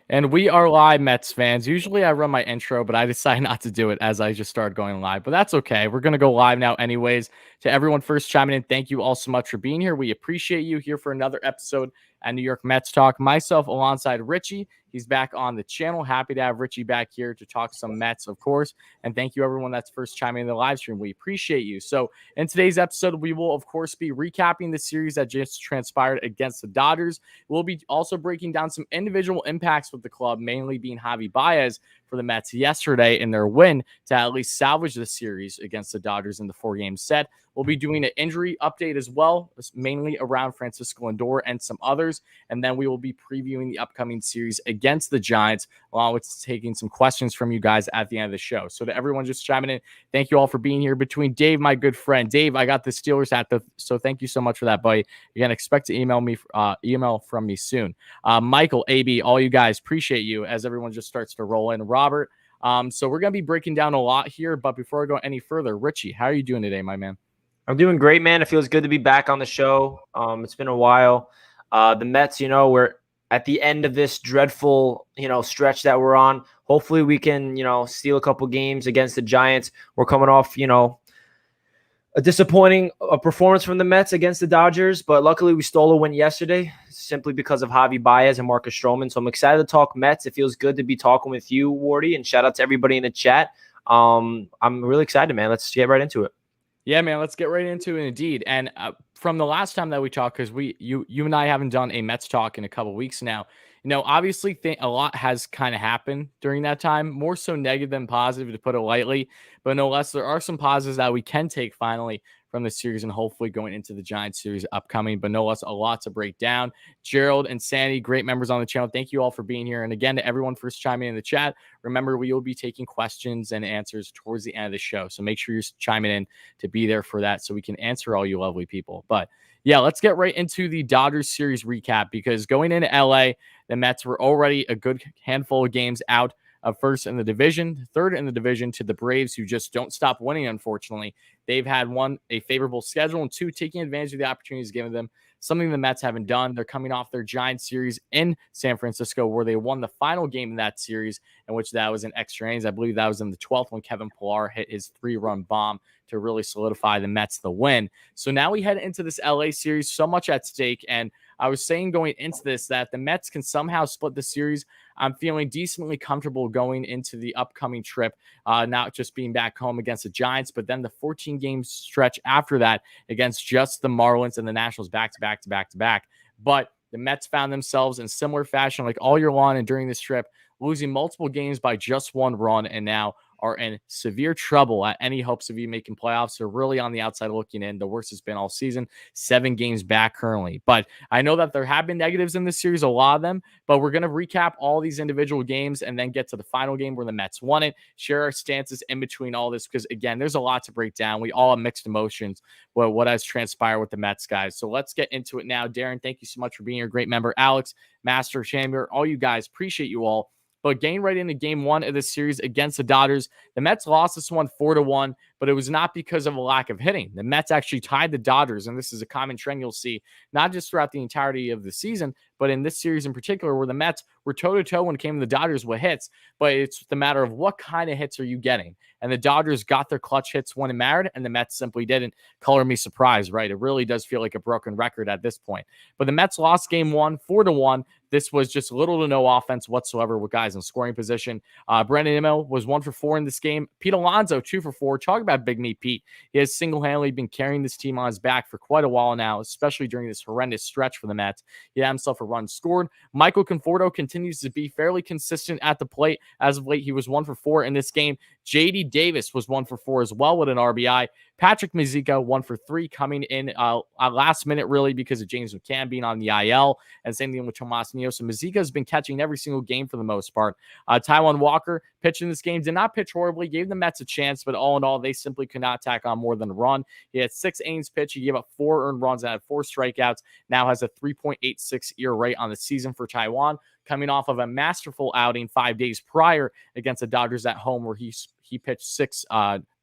And we are live, Mets fans. Usually I run my intro, but I decided not to do it as I just started going live. But that's okay. We're going to go live now anyways. To everyone first chiming in, thank you all so much for being here. We appreciate you here for another episode at New York Mets Talk. Myself alongside Richie. He's back on the channel. Happy to have Richie back here to talk some Mets, of course. And thank you everyone that's first chiming in the live stream. We appreciate you. So in today's episode, we will, of course, be recapping the series that just transpired against the Dodgers. We'll be also breaking down some individual impacts with the club, mainly being Javi Baez for the Mets yesterday in their win to at least salvage the series against the Dodgers in the 4-game set. We'll be doing an injury update as well, mainly around Francisco Lindor and some others. And then we will be previewing the upcoming series against the Giants, along with taking some questions from you guys at the end of the show. So to everyone just chiming in, thank you all for being here. Between Dave, my good friend. Dave, I got the Steelers hat, so thank you so much for that, buddy. Again, expect to email from me soon. Michael, AB, all you guys, appreciate you as everyone just starts to roll in. Robert, so we're going to be breaking down a lot here, but before I go any further, Richie, how are you doing today, my man? I'm doing great, man. It feels good to be back on the show. It's been a while. The Mets, we're at the end of this dreadful, stretch that we're on. Hopefully we can, steal a couple games against the Giants. We're coming off, a disappointing performance from the Mets against the Dodgers, but luckily we stole a win yesterday simply because of Javi Baez and Marcus Strollman. So I'm excited to talk Mets. It feels good to be talking with you, Wardy, and shout out to everybody in the chat. I'm really excited, man. Let's get right into it. Yeah, man, let's get right into it indeed. And from the last time that we talked, because you and I haven't done a Mets talk in a couple weeks now, obviously a lot has kind of happened during that time, more so negative than positive, to put it lightly. But no less, there are some positives that we can take finally from the series and hopefully going into the Giants series upcoming. But no less, a lot to break down. Gerald and Sandy, great members on the channel. Thank you all for being here. And again, to everyone first chiming in the chat, remember, we will be taking questions and answers towards the end of the show. So make sure you're chiming in to be there for that so we can answer all you lovely people. But yeah, let's get right into the Dodgers series recap, because going into LA, the Mets were already a good handful of games out of first in the division, third in the division to the Braves, who just don't stop winning, unfortunately. They've had, one, a favorable schedule, and two, taking advantage of the opportunities given them, something the Mets haven't done. They're coming off their Giants series in San Francisco, where they won the final game in that series, in which that was in extra innings. I believe that was in the 12th when Kevin Pillar hit his 3-run bomb to really solidify the Mets the win. So now we head into this LA series, so much at stake. And I was saying going into this that the Mets can somehow split the series. I'm feeling decently comfortable going into the upcoming trip, not just being back home against the Giants, but then the 14-game stretch after that against just the Marlins and the Nationals back to back. But the Mets found themselves in similar fashion like all year long and during this trip, losing multiple games by just 1 run, and now are in severe trouble at any hopes of you making playoffs. They're really on the outside looking in. The worst it's been all season, 7 games back currently. But I know that there have been negatives in this series, a lot of them, but we're going to recap all these individual games and then get to the final game where the Mets won it, share our stances in between all this, because again, there's a lot to break down. We all have mixed emotions with what has transpired with the Mets, guys. So let's get into it now. Darren, thank you so much for being here. Great member. Alex, Master, Chamber, all you guys, appreciate you all. But getting right into game 1 of this series against the Dodgers, the Mets lost this one 4-1, but it was not because of a lack of hitting. The Mets actually tied the Dodgers, and this is a common trend you'll see, not just throughout the entirety of the season, but in this series in particular, where the Mets were toe-to-toe when it came to the Dodgers with hits, but it's the matter of what kind of hits are you getting. And the Dodgers got their clutch hits when it mattered, and the Mets simply didn't. Color me surprised, right? It really does feel like a broken record at this point. But the Mets lost game 1, 4-1. This was just little to no offense whatsoever with guys in scoring position. Brandon Nemo was 1 for 4 in this game. Pete Alonso, 2 for 4. Talk about Big Meat Pete. He has single-handedly been carrying this team on his back for quite a while now, especially during this horrendous stretch for the Mets. He had himself a run scored. Michael Conforto continues to be fairly consistent at the plate. As of late, he was 1 for 4 in this game. J.D. Davis was 1 for 4 as well with an RBI. Patrick Mazeika, 1 for 3, coming in last minute, really, because of James McCann being on the IL, and same thing with Tomas Neo. So Mazeika has been catching every single game for the most part. Taijuan Walker pitched in this game, did not pitch horribly, gave the Mets a chance, but all in all, they simply could not tack on more than a run. He had 6 innings pitched. He gave up 4 earned runs and had 4 strikeouts. Now has a 3.86 ERA on the season for Taijuan, coming off of a masterful outing 5 days prior against the Dodgers at home, where he he pitched 6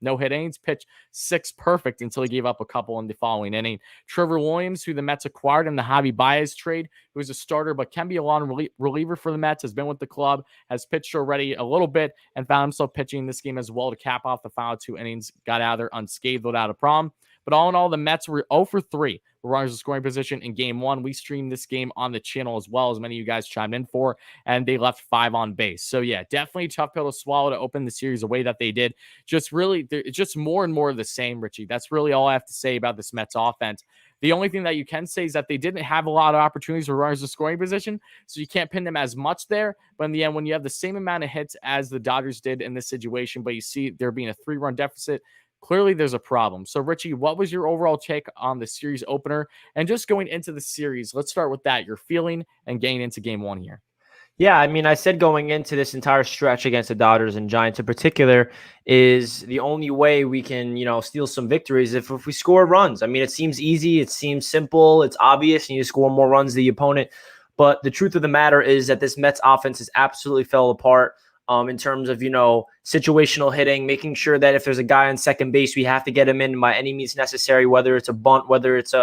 no-hit innings, pitched 6 perfect until he gave up a couple in the following inning. Trevor Williams, who the Mets acquired in the Javi Baez trade, who is a starter but can be a long reliever for the Mets, has been with the club, has pitched already a little bit, and found himself pitching this game as well to cap off the final 2 innings. Got out of there unscathed without a problem. But all in all, the Mets were 0 for 3 with runners in scoring position in game 1. We streamed this game on the channel as well, as many of you guys chimed in for, and they left 5 on base. So yeah, definitely a tough pill to swallow to open the series the way that they did. Just really, it's just more and more of the same, Richie. That's really all I have to say about this Mets offense. The only thing that you can say is that they didn't have a lot of opportunities for runners in scoring position, so you can't pin them as much there. But in the end, when you have the same amount of hits as the Dodgers did in this situation, but you see there being a 3-run deficit, clearly there's a problem. So, Richie, what was your overall take on the series opener? And just going into the series, let's start with that, your feeling and getting into game 1 here. Yeah, I mean, I said going into this entire stretch against the Dodgers and Giants in particular is the only way we can, steal some victories if we score runs. I mean, it seems easy, it seems simple, it's obvious, and you score more runs than the opponent. But the truth of the matter is that this Mets offense has absolutely fell apart. In terms of, situational hitting, making sure that if there's a guy on second base, we have to get him in by any means necessary, whether it's a bunt, whether it's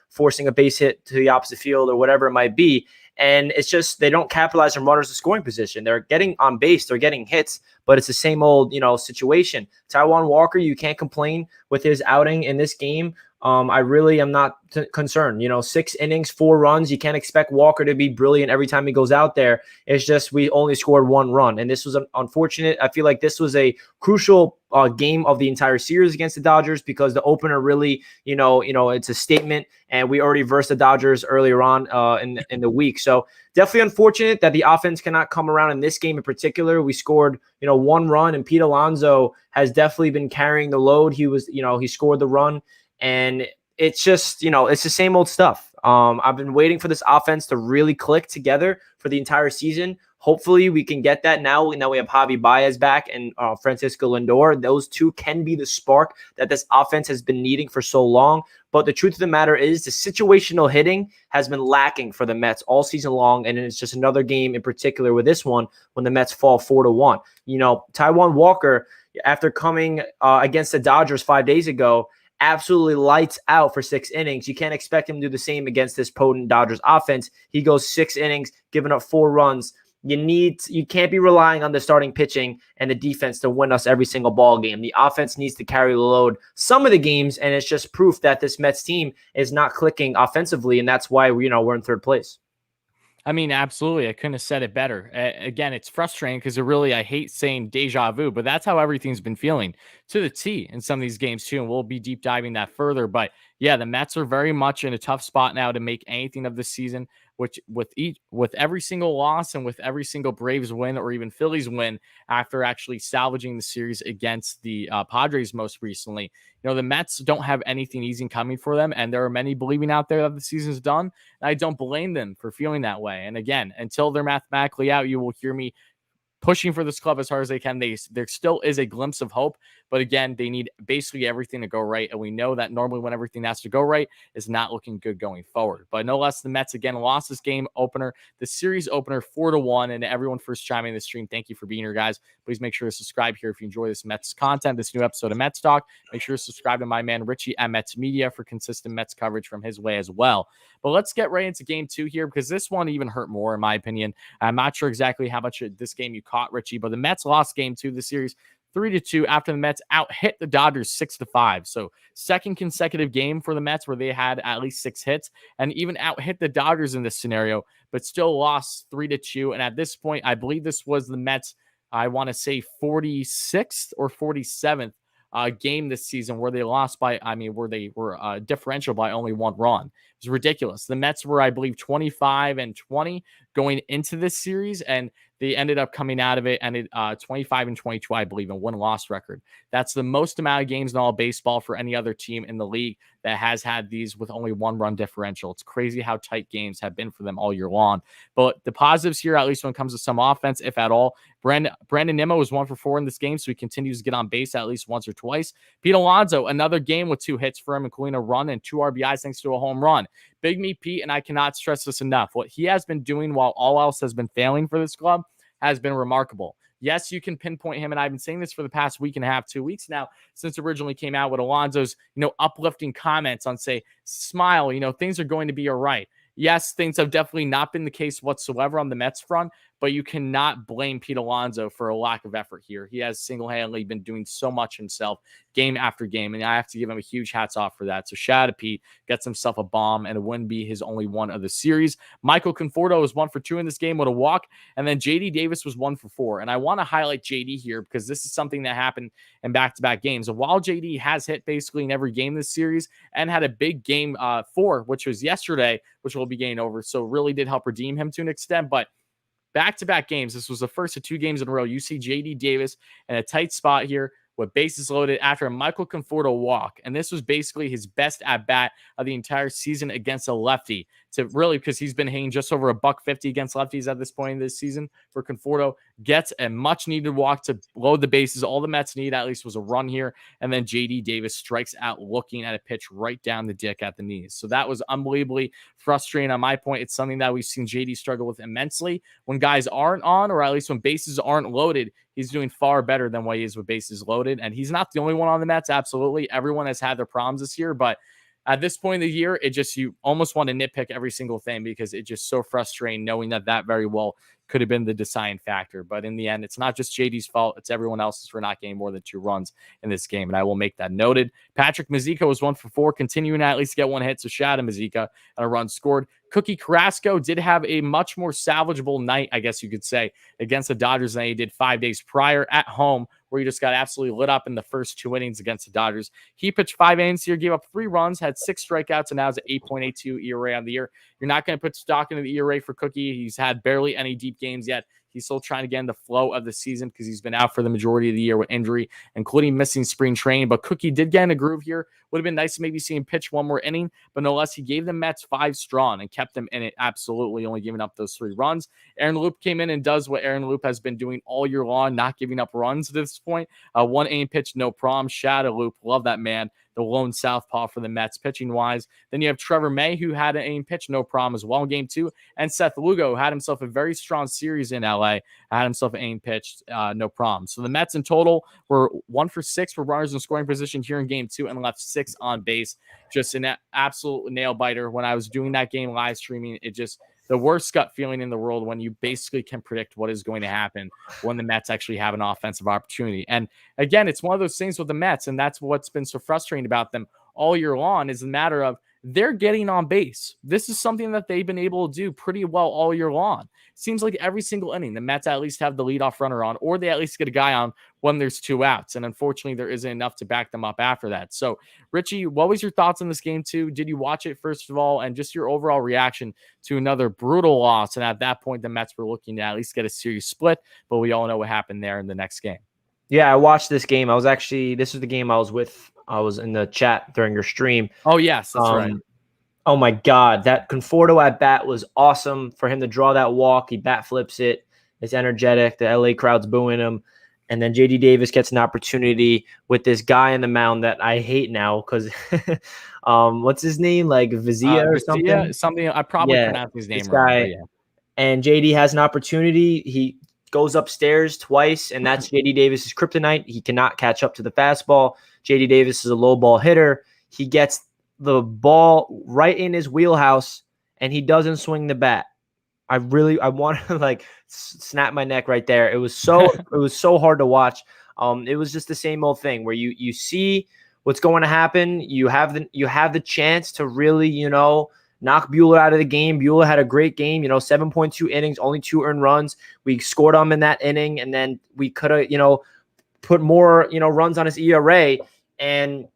forcing a base hit to the opposite field or whatever it might be. And it's just they don't capitalize on runners in scoring position. They're getting on base, they're getting hits, but it's the same old, situation. Taijuan Walker, you can't complain with his outing in this game. I really am not concerned. 6 innings, 4 runs. You can't expect Walker to be brilliant every time he goes out there. It's just we only scored 1 run, and this was unfortunate. I feel like this was a crucial game of the entire series against the Dodgers because the opener really, it's a statement, and we already versed the Dodgers earlier on in the week. So definitely unfortunate that the offense cannot come around in this game in particular. We scored, 1 run, and Pete Alonso has definitely been carrying the load. He was, he scored the run. And it's just, it's the same old stuff. I've been waiting for this offense to really click together for the entire season. Hopefully we can get that now. Now we have Javi Baez back and Francisco Lindor. Those two can be the spark that this offense has been needing for so long. But the truth of the matter is the situational hitting has been lacking for the Mets all season long. And it's just another game in particular with this one when the Mets fall 4-1. Taijuan Walker, after coming against the Dodgers 5 days ago, absolutely lights out for 6 innings. You can't expect him to do the same against this potent Dodgers offense. He goes 6 innings, giving up 4 runs. You can't be relying on the starting pitching and the defense to win us every single ball game. The offense needs to carry the load some of the games, and it's just proof that this Mets team is not clicking offensively, and that's why we're in 3rd place. I mean, absolutely. I couldn't have said it better. Again, it's frustrating because I hate saying deja vu, but that's how everything's been feeling to the T in some of these games too. And we'll be deep diving that further. But yeah, the Mets are very much in a tough spot now to make anything of this season, which with every single loss and with every single Braves win or even Phillies win after actually salvaging the series against the Padres most recently. The Mets don't have anything easy coming for them, and there are many believing out there that the season's done. And I don't blame them for feeling that way. And again, until they're mathematically out, you will hear me pushing for this club as hard as they can. There still is a glimpse of hope, but again, they need basically everything to go right. And we know that normally when everything has to go right, is not looking good going forward. But no less, the Mets again lost this game opener, the series opener 4-1. And everyone first chiming in the stream, thank you for being here, guys. Please make sure to subscribe here if you enjoy this Mets content, this new episode of Mets Talk. Make sure to subscribe to my man Richie at Mets Media for consistent Mets coverage from his way as well. But let's get right into game 2 here, because this one even hurt more, in my opinion. I'm not sure exactly how much of this game you caught, Richie, but the Mets lost game 2 of the series 3-2 after the Mets out-hit the Dodgers 6-5. So 2nd consecutive game for the Mets where they had at least 6 hits and even out-hit the Dodgers in this scenario, but still lost 3-2. And at this point, I believe this was the Mets, I want to say 46th or 47th game this season where they lost by, where they were differential by only 1 run. It was ridiculous. The Mets were, I believe, 25-20 going into this series, and they ended up coming out of it and 25-22, I believe, in win-loss record. That's the most amount of games in all baseball for any other team in the league that has had these with only 1 run differential. It's crazy how tight games have been for them all year long. But the positives here, at least when it comes to some offense, if at all, Brandon Nemo was 1 for 4 in this game, so he continues to get on base at least once or twice. Pete Alonso, another game with 2 hits for him, including a run and 2 RBIs thanks to a home run. Big Meat Pete, and I cannot stress this enough, what he has been doing while all else has been failing for this club has been remarkable. Yes, you can pinpoint him, and I've been saying this for the past week and a half, 2 weeks now, since it originally came out with Alonso's, uplifting comments on, say, smile, things are going to be all right. Yes, things have definitely not been the case whatsoever on the Mets front, but you cannot blame Pete Alonso for a lack of effort here. He has single-handedly been doing so much himself game after game, and I have to give him a huge hats off for that. So shout out to Pete, gets himself a bomb, and it wouldn't be his only one of the series. Michael Conforto was 1 for 2 in this game with a walk, and then JD Davis was 1 for 4. And I want to highlight JD here because this is something that happened in back-to-back games. And while JD has hit basically in every game this series and had a big game 4, which was yesterday, which we'll be getting over, so really did help redeem him to an extent, but back-to-back games, this was the first of 2 games in a row. You see JD Davis in a tight spot here with bases loaded after a Michael Conforto walk. And this was basically his best at-bat of the entire season against a lefty. To really, because he's been hitting just over $150 against lefties at this point in this season for Conforto. Gets a much-needed walk to load the bases. All the Mets need at least was a run here. And then JD Davis strikes out looking at a pitch right down the dick at the knees. So that was unbelievably frustrating on my point. It's something that we've seen JD struggle with immensely. When guys aren't on, or at least when bases aren't loaded, he's doing far better than what he is with bases loaded. And he's not the only one on the Mets. Absolutely. Everyone has had their problems this year, but at this point of the year, you almost want to nitpick every single thing because it's just so frustrating knowing that very well could have been the deciding factor. But in the end, it's not just JD's fault. It's everyone else's for not getting more than 2 runs in this game. And I will make that noted. Patrick Mazeika was 1 for 4, continuing to at least get 1 hit. So shout out to Mazeika and a run scored. Cookie Carrasco did have a much more salvageable night, I guess you could say, against the Dodgers than he did 5 days prior at home, where he just got absolutely lit up in the first 2 innings against the Dodgers. He pitched 5 innings here, gave up 3 runs, had 6 strikeouts, and now has an 8.82 ERA on the year. You're not going to put stock into the ERA for Cookie. He's had barely any deep games yet. He's still trying to get in the flow of the season because he's been out for the majority of the year with injury, including missing spring training. But Cookie did get in a groove here. Would have been nice to maybe see him pitch 1 more inning, but no less, he gave the Mets 5 strong and kept them in it, absolutely only giving up those 3 runs. Aaron Loup came in and does what Aaron Loup has been doing all year long, not giving up runs at this point. 1 inning pitch, no problem. Shout out Loup. Love that man. The lone southpaw for the Mets pitching-wise. Then you have Trevor May, who had an inning pitch, no problem as well in game 2. And Seth Lugo, who had himself a very strong series in LA, had himself an inning pitch, no problem. So the Mets in total were 1 for 6 for runners in scoring position here in game 2 and left 6 on base. Just an absolute nail-biter. When I was doing that game live streaming, it just the worst gut feeling in the world when you basically can predict what is going to happen when the Mets actually have an offensive opportunity. And again, it's one of those things with the Mets, and that's what's been so frustrating about them all year long is a matter of they're getting on base. This is something that they've been able to do pretty well all year long. Seems like every single inning, the Mets at least have the leadoff runner on, or they at least get a guy on when there's 2 outs. And unfortunately, there isn't enough to back them up after that. So, Richie, what was your thoughts on this game too? Did you watch it first of all? And just your overall reaction to another brutal loss. And at that point, the Mets were looking to at least get a series split, but we all know what happened there in the next game. Yeah, I watched this game. This is the game I was in the chat during your stream. Oh, yes, that's right. Oh, my God. That Conforto at bat was awesome for him to draw that walk. He bat flips it. It's energetic. The LA crowd's booing him. And then JD Davis gets an opportunity with this guy on the mound that I hate now because what's his name? Like Vizia or something? Something. I probably pronounced his name wrong. Guy, yeah. And JD has an opportunity. He goes upstairs twice, and that's JD Davis's kryptonite. He cannot catch up to the fastball. JD Davis is a low ball hitter. He gets the ball right in his wheelhouse, and he doesn't swing the bat. I want to like snap my neck right there. It was so hard to watch. It was just the same old thing where you see what's going to happen. You have the chance to really, knock Buehler out of the game. Buehler had a great game, 7.2 innings, only 2 earned runs. We scored him in that inning, and then we could have, put more, runs on his ERA. And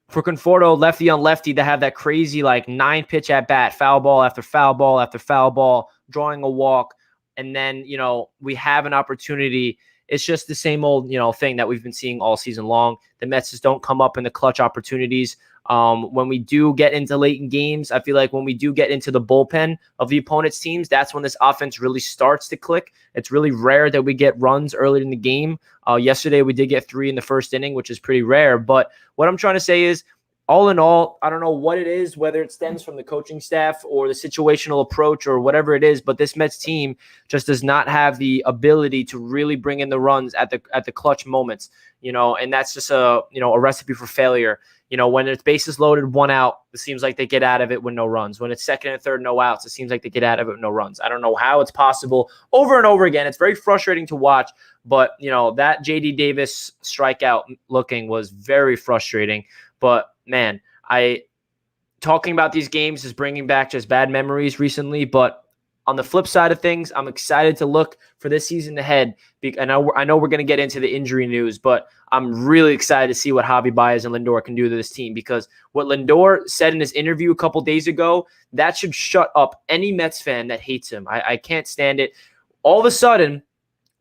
for Conforto, lefty on lefty, to have that crazy 9-pitch at bat, foul ball after foul ball after foul ball, drawing a walk, and then we have an opportunity. It's just the same old thing that we've been seeing all season long. The Mets just don't come up in the clutch opportunities. When we do get into late in games, I feel like when we do get into the bullpen of the opponent's teams, that's when this offense really starts to click. It's really rare that we get runs early in the game. Yesterday, we did get 3 in the first inning, which is pretty rare. But what I'm trying to say is all in all, I don't know what it is, whether it stems from the coaching staff or the situational approach or whatever it is, but this Mets team just does not have the ability to really bring in the runs at the clutch moments, and that's just a recipe for failure. When it's bases loaded, 1 out, it seems like they get out of it with no runs. When it's second and third, no outs, it seems like they get out of it with no runs. I don't know how it's possible over and over again. It's very frustrating to watch, but that JD Davis strikeout looking was very frustrating. But man, talking about these games is bringing back just bad memories recently. But on the flip side of things, I'm excited to look for this season ahead. And I know we're going to get into the injury news, but I'm really excited to see what Javi Baez and Lindor can do to this team, because what Lindor said in his interview a couple days ago, that should shut up any Mets fan that hates him. I can't stand it. All of a sudden,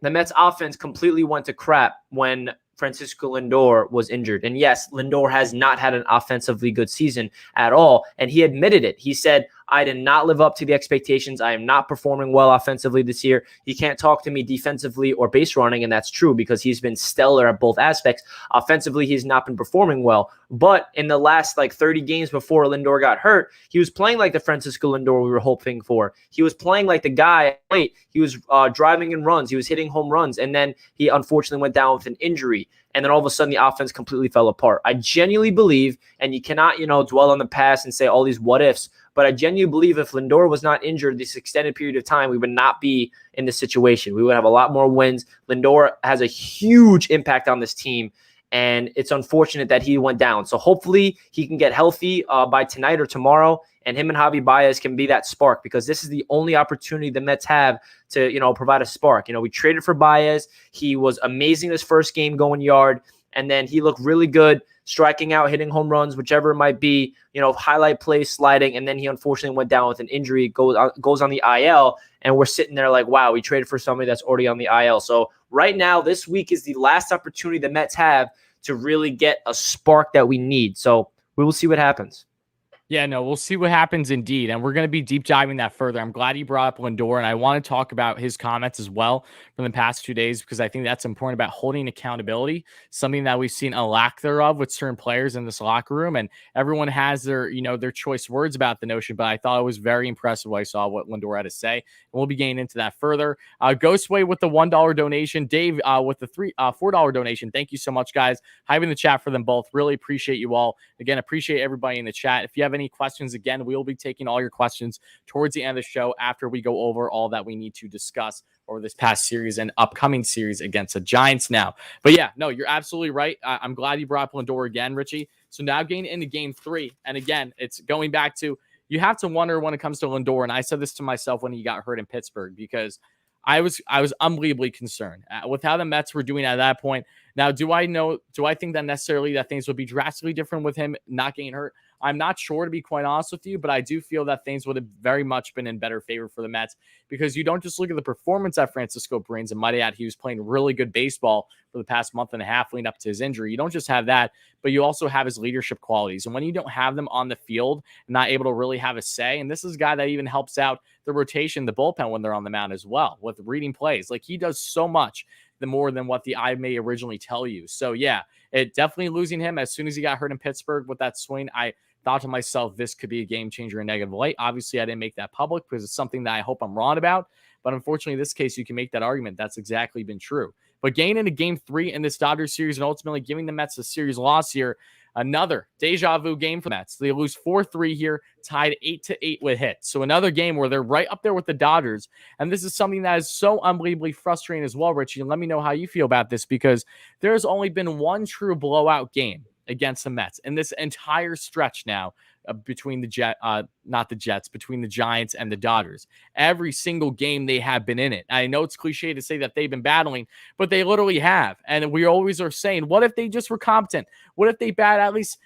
the Mets offense completely went to crap when Francisco Lindor was injured. And yes, Lindor has not had an offensively good season at all. And he admitted it. He said, I did not live up to the expectations. I am not performing well offensively this year. He can't talk to me defensively or base running, and that's true because he's been stellar at both aspects. Offensively, he's not been performing well. But in the last 30 games before Lindor got hurt, he was playing like the Francisco Lindor we were hoping for. He was playing like the guy. He was driving in runs. He was hitting home runs. And then he unfortunately went down with an injury. And then all of a sudden, the offense completely fell apart. I genuinely believe, and you cannot, dwell on the past and say all these what ifs, but I genuinely believe if Lindor was not injured this extended period of time, we would not be in this situation. We would have a lot more wins. Lindor has a huge impact on this team, and it's unfortunate that he went down. So hopefully he can get healthy by tonight or tomorrow, and him and Javi Baez can be that spark, because this is the only opportunity the Mets have to, provide a spark. We traded for Baez. He was amazing this first game going yard, and then he looked really good, striking out, hitting home runs, whichever it might be, highlight plays, sliding, and then he unfortunately went down with an injury, goes on the IL, and we're sitting there like, wow, we traded for somebody that's already on the IL. So right now, this week is the last opportunity the Mets have to really get a spark that we need. So we will see what happens. Yeah, no, we'll see what happens indeed. And we're going to be deep diving that further. I'm glad you brought up Lindor, and I want to talk about his comments as well from the past 2 days, because I think that's important about holding accountability, something that we've seen a lack thereof with certain players in this locker room. And everyone has their, their choice words about the notion, but I thought it was very impressive when I saw what Lindor had to say. And we'll be getting into that further. Ghostway with the $1 donation. Dave with the $4 donation. Thank you so much, guys. Hyping the chat for them both. Really appreciate you all. Again, appreciate everybody in the chat. If you have any questions, again, we will be taking all your questions towards the end of the show after we go over all that we need to discuss over this past series and upcoming series against the Giants now. But yeah, no, you're absolutely right. I'm glad you brought up Lindor again, Richie. So now getting into game 3. And again, it's going back to, you have to wonder when it comes to Lindor. And I said this to myself when he got hurt in Pittsburgh, because I was unbelievably concerned with how the Mets were doing at that point. Now, do I think that necessarily that things would be drastically different with him not getting hurt? I'm not sure, to be quite honest with you, but I do feel that things would have very much been in better favor for the Mets, because you don't just look at the performance that Francisco brings, and might add, he was playing really good baseball for the past month and a half leading up to his injury. You don't just have that, but you also have his leadership qualities. And when you don't have them on the field and not able to really have a say, and this is a guy that even helps out the rotation, the bullpen when they're on the mound as well, with reading plays. Like, he does so much more than what the eye may originally tell you. So yeah, it definitely losing him as soon as he got hurt in Pittsburgh with that swing, I thought to myself, this could be a game changer in negative light. Obviously, I didn't make that public because it's something that I hope I'm wrong about. But unfortunately, in this case, you can make that argument. That's exactly been true. But getting into game 3 in this Dodgers series and ultimately giving the Mets a series loss here, another deja vu game for the Mets. They lose 4-3 here, tied 8-8 with hits. So another game where they're right up there with the Dodgers. And this is something that is so unbelievably frustrating as well, Richie. And let me know how you feel about this, because there's only been one true blowout game against the Mets in this entire stretch now between between the Giants and the Dodgers. Every single game they have been in it. I know it's cliche to say that they've been battling, but they literally have. And we always are saying, what if they just were competent? What if they bat at least,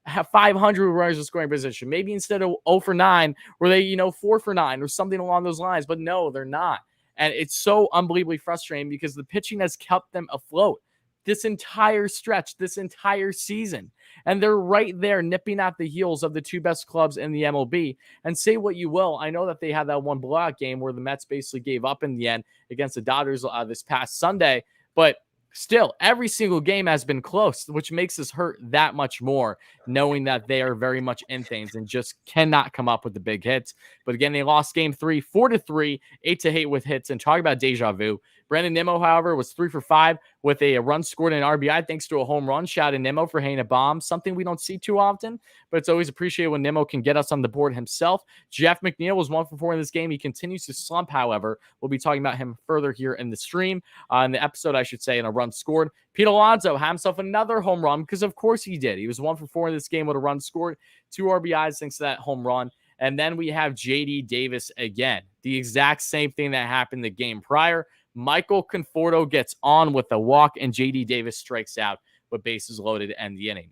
have 500 runners in scoring position? Maybe instead of 0 for 9, were they, 4 for 9 or something along those lines? But no, they're not. And it's so unbelievably frustrating because the pitching has kept them afloat this entire stretch, this entire season. And they're right there nipping at the heels of the two best clubs in the MLB. And say what you will, I know that they had that one blowout game where the Mets basically gave up in the end against the Dodgers this past Sunday. But Still, every single game has been close, which makes us hurt that much more, knowing that they are very much in things and just cannot come up with the big hits. But again, they lost game 3, 4-3, 8-8 with hits. And talk about deja vu. Brandon Nemo, however, was 3 for 5 with a run scored and an RBI thanks to a home run. Shout out to Nemo for hitting a bomb, something we don't see too often, but it's always appreciated when Nemo can get us on the board himself. Jeff Mcneal was 1 for 4 in this game. He continues to slump, however. We'll be talking about him further here in the stream, in the episode, I should say, in a run scored. Pete Alonso had himself another home run because, of course, he did. He was 1 for 4 in this game with a run scored, 2 RBIs thanks to that home run. And then we have J.D. Davis again. The exact same thing that happened the game prior. Michael Conforto gets on with a walk, and J.D. Davis strikes out with bases loaded to end the inning.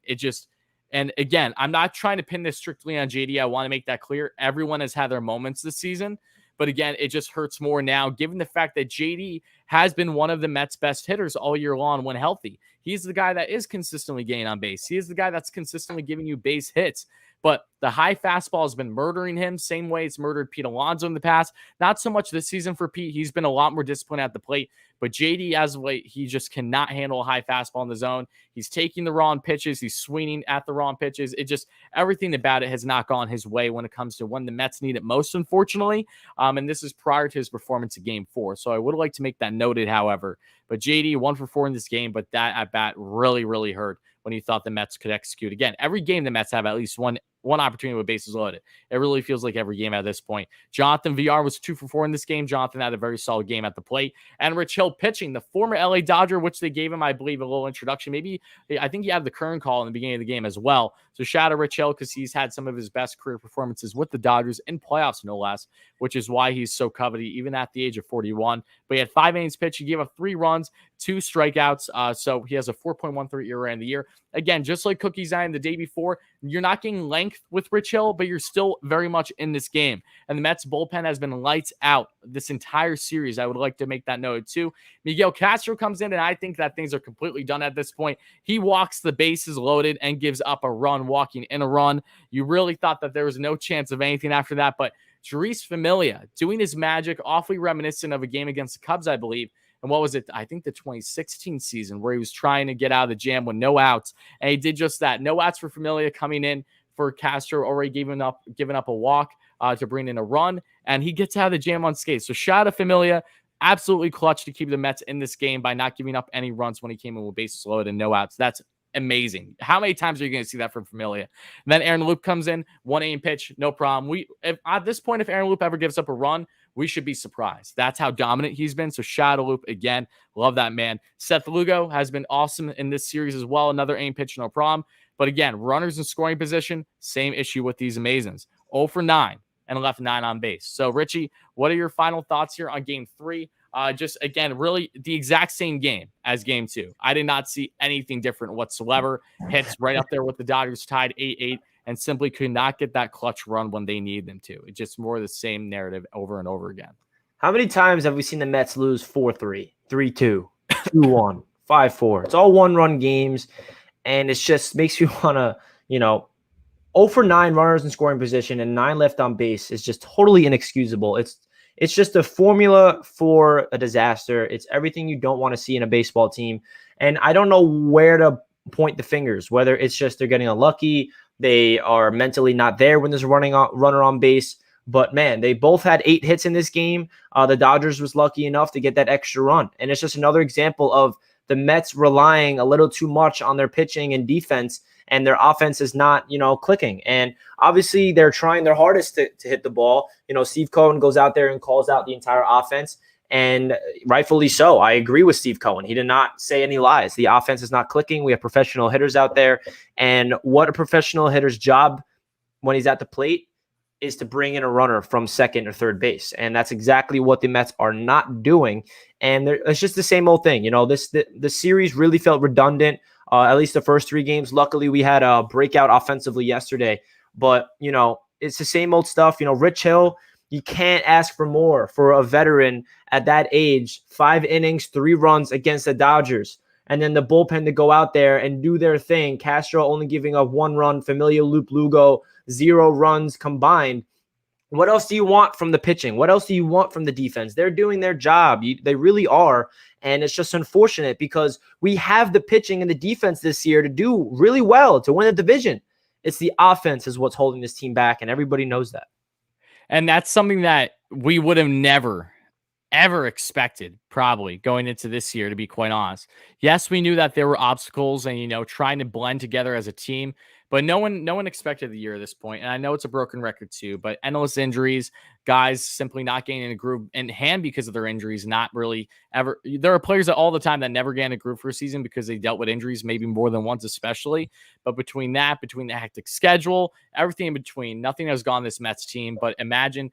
And again, I'm not trying to pin this strictly on JD. I want to make that clear. Everyone has had their moments this season. But again, it just hurts more now, given the fact that JD has been one of the Mets' best hitters all year long when healthy. He's the guy that is consistently getting on base. He is the guy that's consistently giving you base hits. But the high fastball has been murdering him, same way it's murdered Pete Alonso in the past. Not so much this season for Pete. He's been a lot more disciplined at the plate. But JD, as of late, he just cannot handle a high fastball in the zone. He's taking the wrong pitches. He's swinging at the wrong pitches. Everything about it has not gone his way when it comes to when the Mets need it most, unfortunately. And this is prior to his performance in Game 4. So I would like to make that noted, however. But JD, 1 for 4 in this game, but that at bat really, really hurt when he thought the Mets could execute. Again, every game the Mets have at least one opportunity with bases loaded. It really feels like every game at this point. Jonathan VR was 2 for 4 in this game. Jonathan had a very solid game at the plate. And Rich Hill pitching, the former LA Dodger, which they gave him, I believe, a little introduction. Maybe, I think he had the current call in the beginning of the game as well. So shout out to Rich Hill because he's had some of his best career performances with the Dodgers in playoffs, no less, which is why he's so coveted, even at the age of 41. But he had 5 innings pitched. He gave up 3 runs, 2 strikeouts. So he has a 4.13 ERA in the year. Again, just like Cookie Zion the day before, you're not getting length with Rich Hill, but you're still very much in this game. And the Mets bullpen has been lights out this entire series. I would like to make that note too. Miguel Castro comes in, and I think that things are completely done at this point. He walks the bases loaded and gives up a run, walking in a run. You really thought that there was no chance of anything after that, but Jeurys Familia doing his magic, awfully reminiscent of a game against the Cubs, I believe. And what was it? I think the 2016 season where he was trying to get out of the jam with no outs. And he did just that. No outs for Familia coming in for Castro, already giving up a walk to bring in a run. And he gets out of the jam unscathed. So shout out to Familia. Absolutely clutch to keep the Mets in this game by not giving up any runs when he came in with bases loaded and no outs. That's amazing. How many times are you going to see that from Familia? And then Aaron Loup comes in, 1 inning pitch, no problem. At this point, if Aaron Loup ever gives up a run, we should be surprised. That's how dominant he's been. So shout out to Loup again. Love that man. Seth Lugo has been awesome in this series as well. Another inning pitch, no problem. But again, runners in scoring position, same issue with these Amazons. 0 for 9 and left 9 on base. So Richie, what are your final thoughts here on Game 3? Just, again, really the exact same game as Game 2. I did not see anything different whatsoever. Hits right up there with the Dodgers tied 8-8 and simply could not get that clutch run when they need them to. It's just more of the same narrative over and over again. How many times have we seen the Mets lose 4-3, 3-2, 2-1, 5-4? It's all one-run games, and it just makes you want to, 0 for 9 runners in scoring position and 9 left on base is just totally inexcusable. It's just a formula for a disaster. It's everything you don't want to see in a baseball team. And I don't know where to point the fingers, whether it's just they're getting unlucky, they are mentally not there when there's a runner on base. But, man, they both had 8 hits in this game. The Dodgers was lucky enough to get that extra run. And it's just another example of the Mets relying a little too much on their pitching and defense, and their offense is not, clicking. And obviously they're trying their hardest to hit the ball. Steve Cohen goes out there and calls out the entire offense, and rightfully so. I agree with Steve Cohen. He did not say any lies. The offense is not clicking. We have professional hitters out there, and what a professional hitter's job when he's at the plate is to bring in a runner from second or third base. And that's exactly what the Mets are not doing. And it's just the same old thing. The series really felt redundant. At least the first 3 games. Luckily, we had a breakout offensively yesterday. But, it's the same old stuff. Rich Hill, you can't ask for more for a veteran at that age. 5 innings, 3 runs against the Dodgers. And then the bullpen to go out there and do their thing. Castro only giving up 1 run. Familia, Lugo, 0 runs combined. What else do you want from the pitching? What else do you want from the defense? They're doing their job. They really are. And it's just unfortunate because we have the pitching and the defense this year to do really well, to win the division. It's the offense is what's holding this team back, and everybody knows that. And that's something that we would have never, ever expected, probably going into this year, to be quite honest. Yes, we knew that there were obstacles and, trying to blend together as a team, but no one expected the year at this point. And I know it's a broken record too, but endless injuries, guys simply not getting in a groove in hand because of their injuries, not really ever. There are players that all the time that never get in a groove for a season because they dealt with injuries, maybe more than once, especially. But between the hectic schedule, everything in between, nothing has gone this Mets team. But imagine,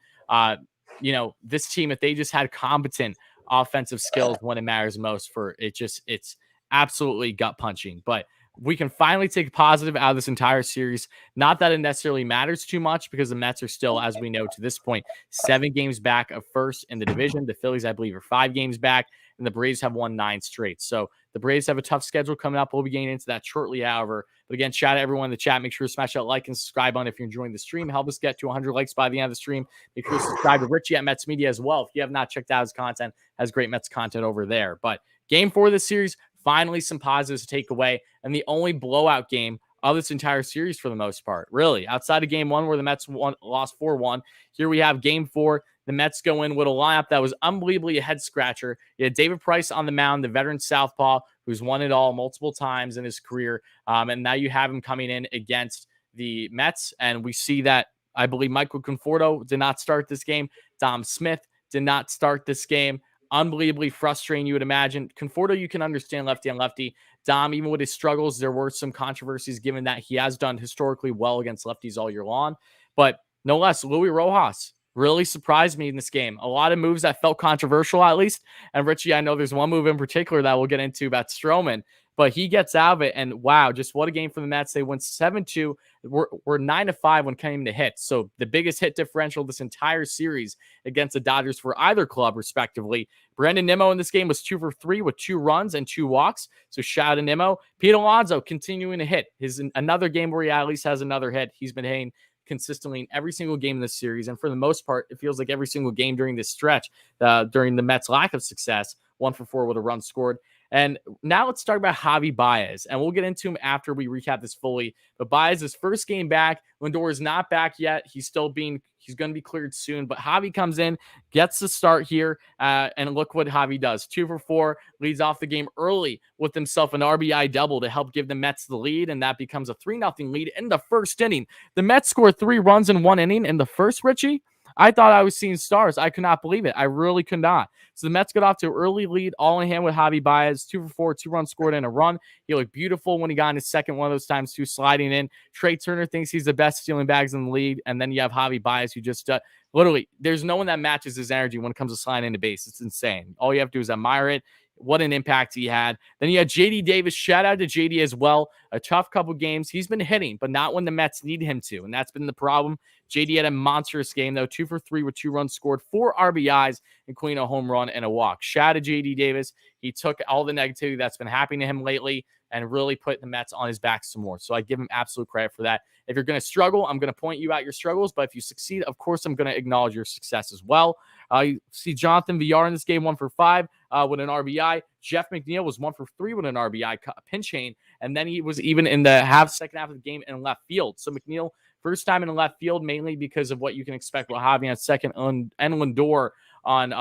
this team, if they just had competent offensive skills when it matters most, it's absolutely gut punching. But we can finally take positive out of this entire series. Not that it necessarily matters too much because the Mets are still, as we know to this point, 7 games back of first in the division. The Phillies, I believe, are 5 games back, and the Braves have won 9 straight. So the Braves have a tough schedule coming up. We'll be getting into that shortly, however. But again, shout out to everyone in the chat. Make sure to smash that like and subscribe button if you're enjoying the stream. Help us get to 100 likes by the end of the stream. Make sure to subscribe to Richie at Mets Media as well. If you have not checked out his content, has great Mets content over there. But game 4 of this series, finally some positives to take away. And the only blowout game of this entire series for the most part, really. Outside of game 1 where the Mets lost 4-1, here we have game 4. The Mets go in with a lineup that was unbelievably a head-scratcher. You had David Price on the mound, the veteran southpaw, who's won it all multiple times in his career. And now you have him coming in against the Mets. And we see that, I believe, Michael Conforto did not start this game. Dom Smith did not start this game. Unbelievably frustrating, you would imagine. Conforto, you can understand lefty on lefty. Dom, even with his struggles, there were some controversies given that he has done historically well against lefties all year long. But no less, Luis Rojas really surprised me in this game. A lot of moves that felt controversial, at least. And Richie, I know there's one move in particular that we'll get into about Strollman, but he gets out of it. And wow, just what a game for the Mets. They went 7-2. We're 9-5 when came to hits. So the biggest hit differential this entire series against the Dodgers for either club, respectively. Brandon Nemo in this game was 2 for 3 with 2 runs and 2 walks. So shout out to Nemo. Pete Alonso continuing to hit. Another game where he at least has another hit. He's been hitting consistently in every single game in this series. And for the most part, it feels like every single game during this stretch, during the Mets' lack of success, 1 for 4 with a run scored. And now let's talk about Javi Baez, and we'll get into him after we recap this fully. But Baez's first game back. Lindor is not back yet. He's going to be cleared soon. But Javi comes in, gets the start here, and look what Javi does. 2 for 4, leads off the game early with himself an RBI double to help give the Mets the lead, and that becomes a 3-0 lead in the first inning. The Mets scored 3 runs in 1 inning in the first, Richie. I thought I was seeing stars. I could not believe it. I really could not. So the Mets got off to an early lead, all in hand with Javi Baez, 2 for 4, 2 runs scored and a run. He looked beautiful when he got in his second one of those times, too, sliding in. Trey Turner thinks he's the best stealing bags in the league. And then you have Javi Baez, who just literally, there's no one that matches his energy when it comes to sliding into base. It's insane. All you have to do is admire it. What an impact he had. Then you had JD Davis. Shout out to JD as well. A tough couple games. He's been hitting, but not when the Mets need him to. And that's been the problem. JD had a monstrous game, though. 2 for 3 with 2 runs scored, 4 RBIs, including a home run and a walk. Shout out to JD Davis. He took all the negativity that's been happening to him lately and really put the Mets on his back some more. So I give him absolute credit for that. If you're going to struggle, I'm going to point you out your struggles. But if you succeed, of course, I'm going to acknowledge your success as well. You see Jonathan Villar in this game, 1 for 5 with an RBI. Jeff McNeil was 1 for 3 with an RBI pinch hitting. And then he was even in the second half of the game in left field. So McNeil, first time in left field, mainly because of what you can expect with Javi at second and Lindor on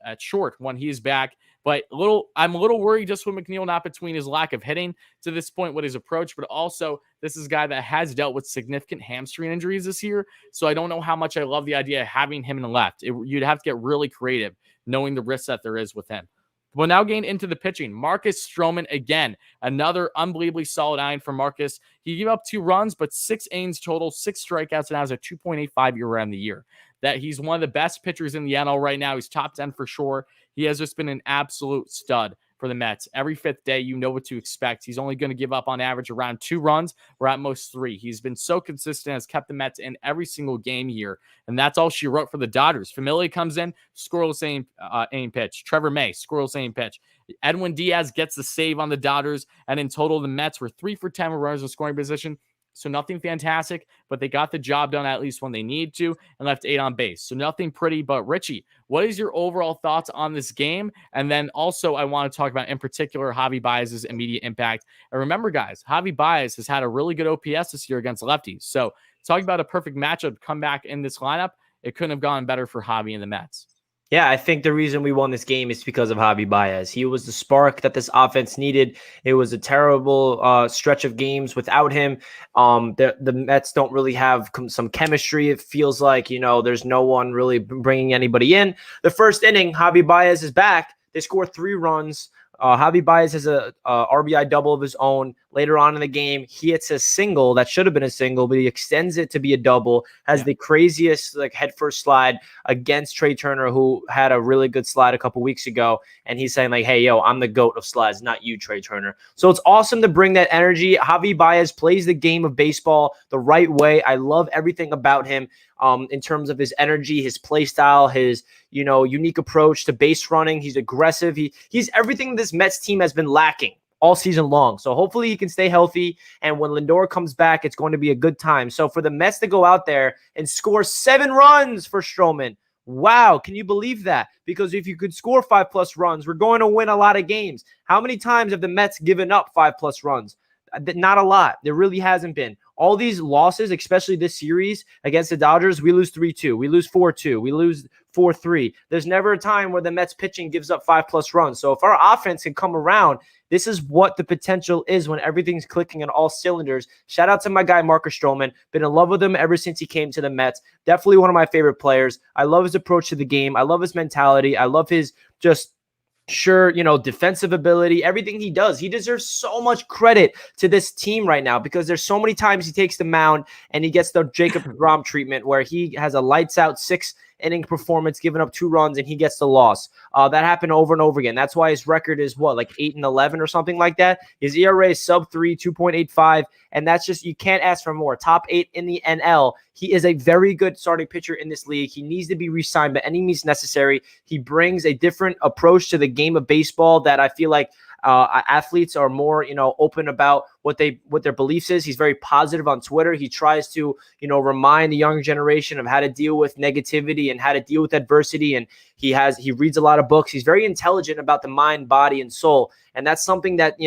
at short when he's back. But I'm a little worried just with McNeil, not between his lack of hitting to this point with his approach, but also this is a guy that has dealt with significant hamstring injuries this year. So I don't know how much I love the idea of having him in the left. You'd have to get really creative knowing the risk that there is with him. We'll now gain into the pitching. Marcus Strollman, again, another unbelievably solid outing for Marcus. He gave up 2 runs, but 6 innings total, 6 strikeouts, and has a 2.85 ERA on the year. That he's one of the best pitchers in the NL right now. He's top 10 for sure. He has just been an absolute stud for the Mets. Every 5th day, you know what to expect. He's only going to give up on average around 2 runs or at most 3. He's been so consistent, has kept the Mets in every single game here. And that's all she wrote for the Dodgers. Familia comes in, scoreless inning pitch. Trevor May, scoreless inning pitch. Edwin Diaz gets the save on the Dodgers. And in total, the Mets were 3 for 10 with runners in scoring position. So nothing fantastic, but they got the job done at least when they need to and left 8 on base. So nothing pretty, but Richie, what is your overall thoughts on this game? And then also I want to talk about in particular Javi Baez's immediate impact. And remember, guys, Javi Baez has had a really good OPS this year against lefties. So talking about a perfect matchup to come back in this lineup, it couldn't have gone better for Javi and the Mets. Yeah, I think the reason we won this game is because of Javi Baez. He was the spark that this offense needed. It was a terrible stretch of games without him. The Mets don't really have some chemistry. It feels like, there's no one really bringing anybody in. The first inning, Javi Baez is back. They score 3 runs. Javi Baez has a RBI double of his own. Later on in the game, he hits a single that should have been a single, but he extends it to be a double. Has the craziest head first slide against Trey Turner, who had a really good slide a couple weeks ago. And he's saying hey, yo, I'm the GOAT of slides, not you, Trey Turner. So it's awesome to bring that energy. Javi Baez plays the game of baseball the right way. I love everything about him. In terms of his energy, his play style, his unique approach to base running. He's aggressive. He's everything this Mets team has been lacking all season long. So hopefully he can stay healthy. And when Lindor comes back, it's going to be a good time. So for the Mets to go out there and score 7 runs for Strollman, wow, can you believe that? Because if you could score 5+ runs, we're going to win a lot of games. How many times have the Mets given up 5+ runs? Not a lot. There really hasn't been. All these losses, especially this series against the Dodgers, we lose 3-2. We lose 4-2. We lose 4-3. There's never a time where the Mets pitching gives up 5+ runs. So if our offense can come around, this is what the potential is when everything's clicking on all cylinders. Shout out to my guy, Marcus Strollman. Been in love with him ever since he came to the Mets. Definitely one of my favorite players. I love his approach to the game. I love his mentality. I love his defensive ability, everything he does. He deserves so much credit to this team right now because there's so many times he takes the mound and he gets the Jacob deGrom treatment where he has a lights out 6-inning performance, giving up 2 runs, and he gets the loss. That happened over and over again. That's why his record is 8-11 or something like that. His ERA is sub 3, 2.85, and that's just, you can't ask for more. Top 8 in the NL. He is a very good starting pitcher in this league. He needs to be re-signed by any means necessary. He brings a different approach to the game of baseball that I feel like athletes are more, open about what their beliefs is. He's very positive on Twitter. He tries to, remind the younger generation of how to deal with negativity and how to deal with adversity. And he reads a lot of books. He's very intelligent about the mind, body, and soul. And that's something that,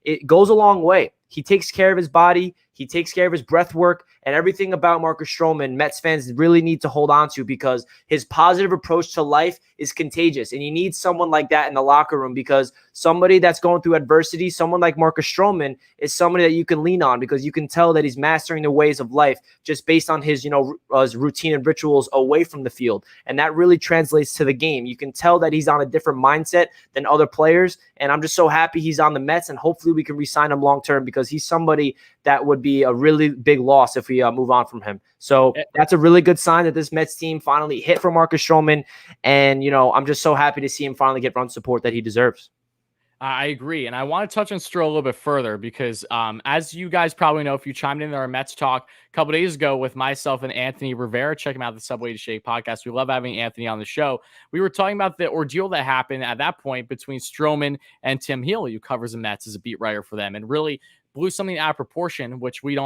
it goes a long way. He takes care of his body. He takes care of his breath work, and everything about Marcus Strollman, Mets fans really need to hold on to because his positive approach to life is contagious. And you need someone like that in the locker room because somebody that's going through adversity, someone like Marcus Strollman is somebody that you can lean on because you can tell that he's mastering the ways of life just based on his, his routine and rituals away from the field. And that really translates to the game. You can tell that he's on a different mindset than other players. And I'm just so happy he's on the Mets, and hopefully we can re-sign him long-term because he's somebody that would be a really big loss if we move on from him. So that's a really good sign that this Mets team finally hit for Marcus Strollman. And, I'm just so happy to see him finally get run support that he deserves. I agree. And I want to touch on Stroh a little bit further because as you guys probably know, if you chimed in our Mets talk a couple days ago with myself and Anthony Rivera, check him out, the Subway to Shake podcast. We love having Anthony on the show. We were talking about the ordeal that happened at that point between Stroman and Tim Healy, who covers the Mets as a beat writer for them, and really blew something out of proportion, which we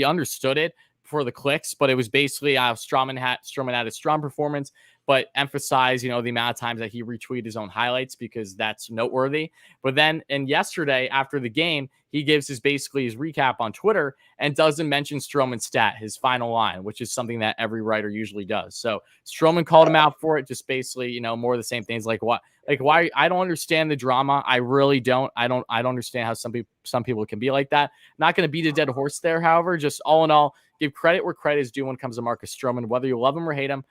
understood it for the clicks, but it was basically Stroman had a strong performance, but emphasize, the amount of times that he retweeted his own highlights because that's noteworthy. But then, and yesterday after the game, he gives his recap on Twitter and doesn't mention Stroman's stat, his final line, which is something that every writer usually does. So Stroman called him out for it, just basically, more of the same things. Like why I don't understand the drama. I really don't. I don't understand how some people can be like that. Not going to beat a dead horse there. However, just all in all, give credit where credit is due when it comes to Marcus Stroman, whether you love him or hate him,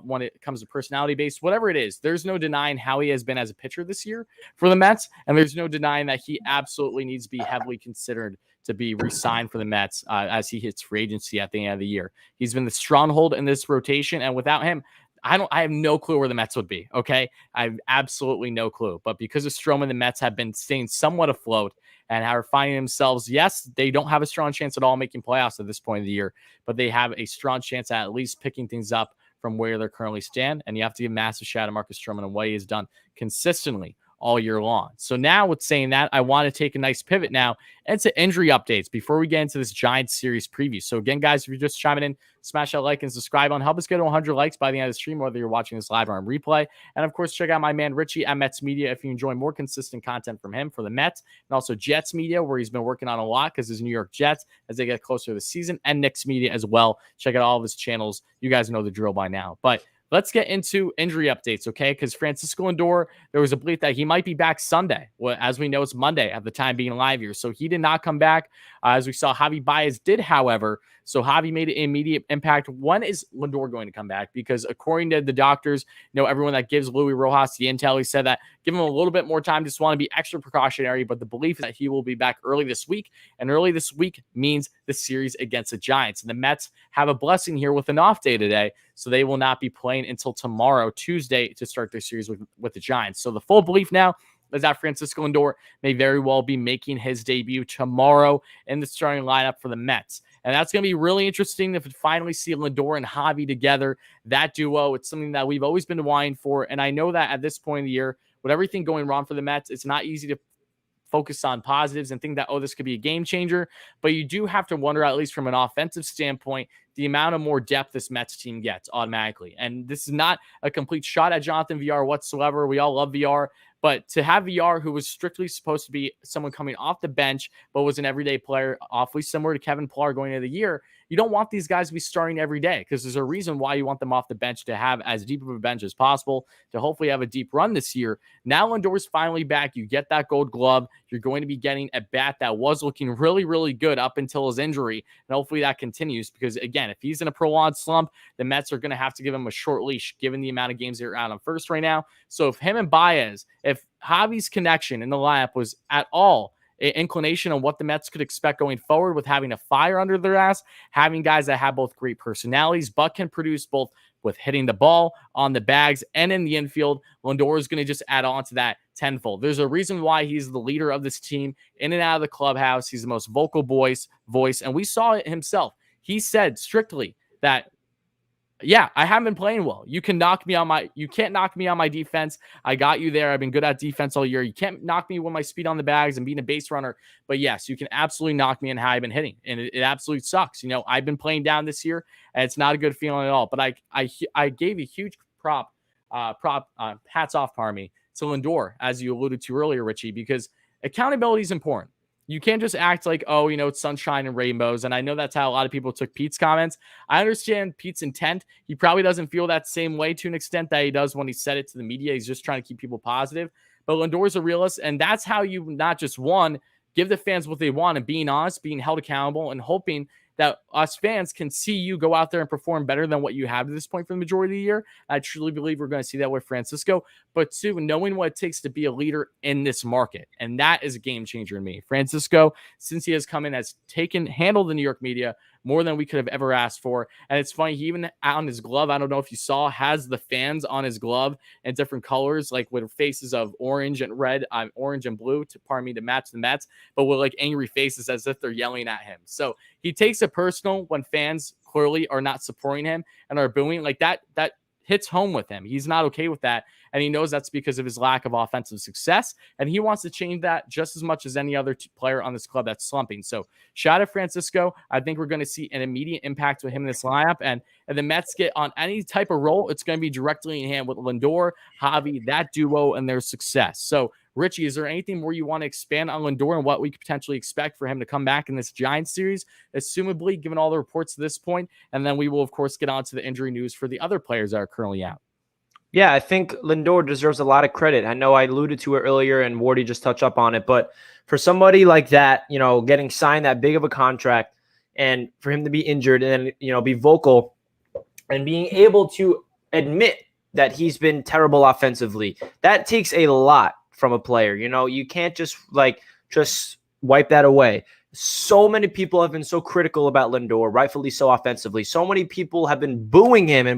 when it comes to personality based, whatever it is. There's no denying how he has been as a pitcher this year for the Mets, and there's no denying that he absolutely needs to be heavily considered to be re-signed for the Mets as he hits free agency at the end of the year. He's been the stronghold in this rotation, and without him, I have no clue where the Mets would be. Okay. I have absolutely no clue. But because of Stroman, the Mets have been staying somewhat afloat and are finding themselves. Yes, they don't have a strong chance at all making playoffs at this point of the year, but they have a strong chance at least picking things up from where they're currently stand. And you have to give massive shout out to Marcus Stroman and what he has done consistently all year long. So now with saying that, I want to take a nice pivot now into injury updates before we get into this Giants series preview. So again, guys, if you're just chiming in, smash that like and subscribe on. Help us get to 100 likes by the end of the stream, whether you're watching this live or on replay. And of course, check out my man Richie at METS Media if you enjoy more consistent content from him for the Mets, and also Jets Media, where he's been working on a lot because his New York Jets as they get closer to the season, and Knicks Media as well. Check out all of his channels. You guys know the drill by now. But let's get into injury updates, okay? Because Francisco Lindor, there was a belief that he might be back Sunday. Well, as we know, it's Monday at the time being live here. So he did not come back. As we saw, Javi Baez did, however. So Javi made an immediate impact. When is Lindor going to come back? Because according to the doctors, everyone that gives Louis Rojas the intel, he said that give him a little bit more time. Just want to be extra precautionary. But the belief is that he will be back early this week. And early this week means the series against the Giants. And the Mets have a blessing here with an off day today. So they will not be playing until tomorrow, Tuesday, to start their series with the Giants. So the full belief now is that Francisco Lindor may very well be making his debut tomorrow in the starting lineup for the Mets. And that's going to be really interesting if we finally see Lindor and Javi together, that duo. It's something that we've always been vying for. And I know that at this point in the year, with everything going wrong for the Mets, it's not easy to focus on positives and think that, this could be a game changer. But you do have to wonder, at least from an offensive standpoint, the amount of more depth this Mets team gets automatically. And this is not a complete shot at Jonathan VR whatsoever. We all love VR. But to have VR, who was strictly supposed to be someone coming off the bench, but was an everyday player, awfully similar to Kevin Pillar going into the year, you don't want these guys to be starting every day because there's a reason why you want them off the bench to have as deep of a bench as possible to hopefully have a deep run this year. Now Lindor's finally back. You get that gold glove. You're going to be getting a bat that was looking really, really good up until his injury. And hopefully that continues because, again, if he's in a prolonged slump, the Mets are going to have to give him a short leash given the amount of games they're out on first right now. So if him and Baez, if Javi's connection in the lineup was at all an inclination on what the Mets could expect going forward with having a fire under their ass, having guys that have both great personalities, but can produce both with hitting the ball on the bags and in the infield, Lindor is going to just add on to that tenfold. There's a reason why he's the leader of this team in and out of the clubhouse. He's the most vocal voice, and we saw it himself. He said strictly that, yeah, I haven't been playing well. You can't knock me on my defense. I got you there. I've been good at defense all year. You can't knock me with my speed on the bags and being a base runner. But yes, you can absolutely knock me in how I've been hitting. And it absolutely sucks. I've been playing down this year and it's not a good feeling at all. But I gave a huge hats off, pardon me, to Lindor, as you alluded to earlier, Richie, because accountability is important. You can't just act like, it's sunshine and rainbows. And I know that's how a lot of people took Pete's comments. I understand Pete's intent. He probably doesn't feel that same way to an extent that he does when he said it to the media. He's just trying to keep people positive. But Lindor's a realist. And that's how you not just, one, give the fans what they want and being honest, being held accountable, and hoping that us fans can see you go out there and perform better than what you have to this point for the majority of the year. I truly believe we're going to see that with Francisco. But two, knowing what it takes to be a leader in this market. And that is a game changer in me. Francisco, since he has come in, has handled the New York media more than we could have ever asked for. And it's funny, he even on his glove, I don't know if you saw, has the fans on his glove in different colors, like with faces of orange and red, orange and blue, to match the Mets, but with like angry faces as if they're yelling at him. So he takes it personal when fans clearly are not supporting him and are booing. Like that hits home with him. He's not okay with that. And he knows that's because of his lack of offensive success. And he wants to change that just as much as any other player on this club that's slumping. So shout out Francisco. I think we're going to see an immediate impact with him in this lineup. And the Mets get on any type of role, it's going to be directly in hand with Lindor, Javi, that duo, and their success. So Richie, is there anything more you want to expand on Lindor and what we could potentially expect for him to come back in this Giants series, assumably, given all the reports to this point? And then we will, of course, get on to the injury news for the other players that are currently out. Yeah, I think Lindor deserves a lot of credit. I know I alluded to it earlier and Wardy just touched up on it, but for somebody like that, getting signed that big of a contract and for him to be injured and then, be vocal and being able to admit that he's been terrible offensively, that takes a lot from a player. You can't just wipe that away. So many people have been so critical about Lindor, rightfully so offensively. So many people have been booing him.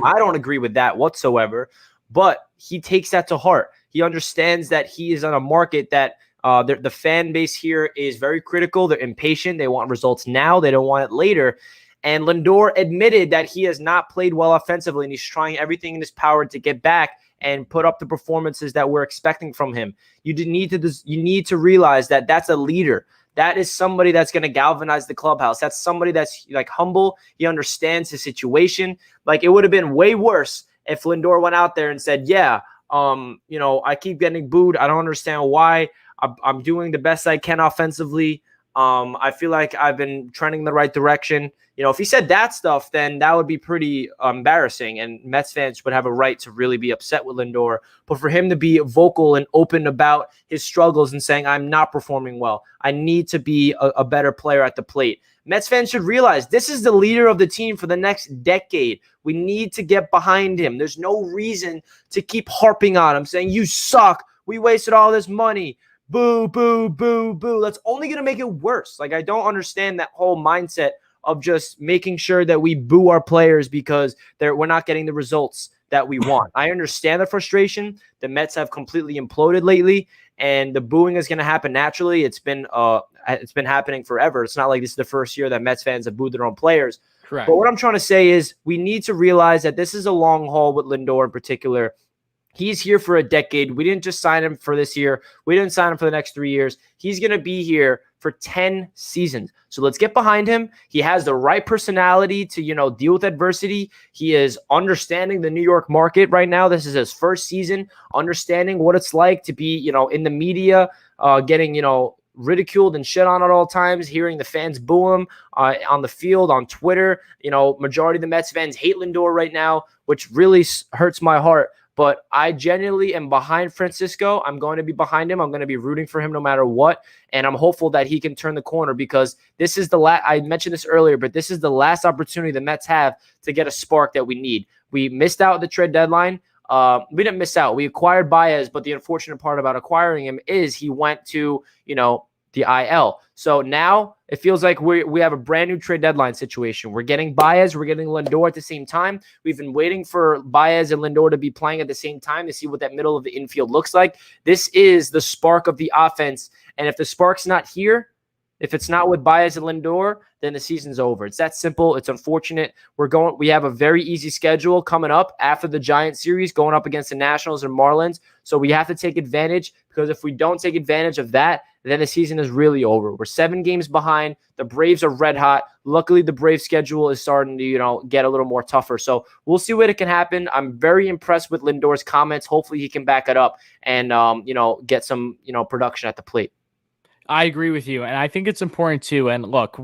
I don't agree with that whatsoever, but he takes that to heart. He understands that he is on a market that the fan base here is very critical. They're impatient. They want results now. They don't want it later. And Lindor admitted that he has not played well offensively, and he's trying everything in his power to get back and put up the performances that we're expecting from him. You need to realize that that's a leader. That is somebody that's going to galvanize the clubhouse. That's somebody that's like humble. He understands his situation. Like, it would have been way worse if Lindor went out there and said, yeah, I keep getting booed. I don't understand why. I'm doing the best I can offensively. I feel like I've been trending in the right direction. If he said that stuff, then that would be pretty embarrassing, and Mets fans would have a right to really be upset with Lindor. But for him to be vocal and open about his struggles and saying, I'm not performing well, I need to be a better player at the plate. Mets fans should realize this is the leader of the team for the next decade. We need to get behind him. There's no reason to keep harping on him, saying, you suck. We wasted all this money. Boo, boo, boo, boo. That's only going to make it worse. Like, I don't understand that whole mindset of just making sure that we boo our players because we're not getting the results that we want. I understand the frustration. The Mets have completely imploded lately, and the booing is going to happen naturally. It's been happening forever. It's not like this is the first year that Mets fans have booed their own players. Correct. But what I'm trying to say is we need to realize that this is a long haul with Lindor in particular. He's here for a decade. We didn't just sign him for this year. We didn't sign him for the next 3 years. He's going to be here for 10 seasons. So let's get behind him. He has the right personality to, deal with adversity. He is understanding the New York market right now. This is his first season, understanding what it's like to be, in the media, getting, ridiculed and shit on at all times, hearing the fans boo him on the field, on Twitter. Majority of the Mets fans hate Lindor right now, which really hurts my heart. But I genuinely am behind Francisco. I'm going to be behind him. I'm going to be rooting for him no matter what. And I'm hopeful that he can turn the corner, because this is the last, I mentioned this earlier, but this is the last opportunity the Mets have to get a spark that we need. We missed out the trade deadline. We didn't miss out. We acquired Baez, but the unfortunate part about acquiring him is he went to, the IL. So now it feels like we have a brand new trade deadline situation. We're getting Baez, we're getting Lindor at the same time. We've been waiting for Baez and Lindor to be playing at the same time to see what that middle of the infield looks like. This is the spark of the offense. And if the spark's not here, if it's not with Baez and Lindor, then the season's over. It's that simple. It's unfortunate. We have a very easy schedule coming up after the Giants series, going up against the Nationals and Marlins. So we have to take advantage, because if we don't take advantage of that, then the season is really over. We're 7 games behind. The Braves are red hot. Luckily, the Braves schedule is starting to, get a little more tougher. So we'll see what it can happen. I'm very impressed with Lindor's comments. Hopefully he can back it up and, get some, production at the plate. I agree with you. And I think it's important too. And look,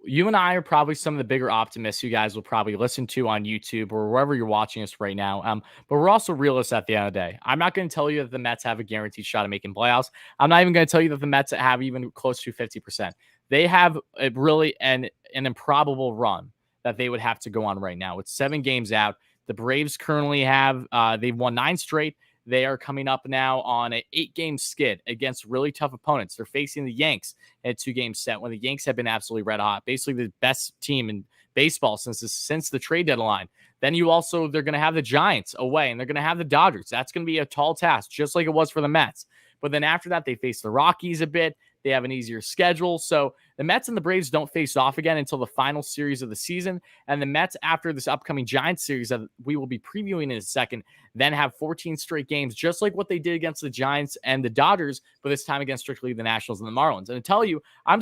you and I are probably some of the bigger optimists you guys will probably listen to on YouTube or wherever you're watching us right now. But we're also realists at the end of the day. I'm not going to tell you that the Mets have a guaranteed shot at making playoffs. I'm not even going to tell you that the Mets have even close to 50%. They have a really an improbable run that they would have to go on right now. It's 7 games out. The Braves currently have, they've won 9 straight. They are coming up now on an 8-game skid against really tough opponents. They're facing the Yanks at a 2-game set, when the Yanks have been absolutely red hot, basically the best team in baseball since the trade deadline. Then they're going to have the Giants away, and they're going to have the Dodgers. That's going to be a tall task, just like it was for the Mets. But then after that, they face the Rockies a bit. They have an easier schedule. So the Mets and the Braves don't face off again until the final series of the season. And the Mets, after this upcoming Giants series that we will be previewing in a second, then have 14 straight games, just like what they did against the Giants and the Dodgers, but this time against strictly the Nationals and the Marlins. And to tell you, I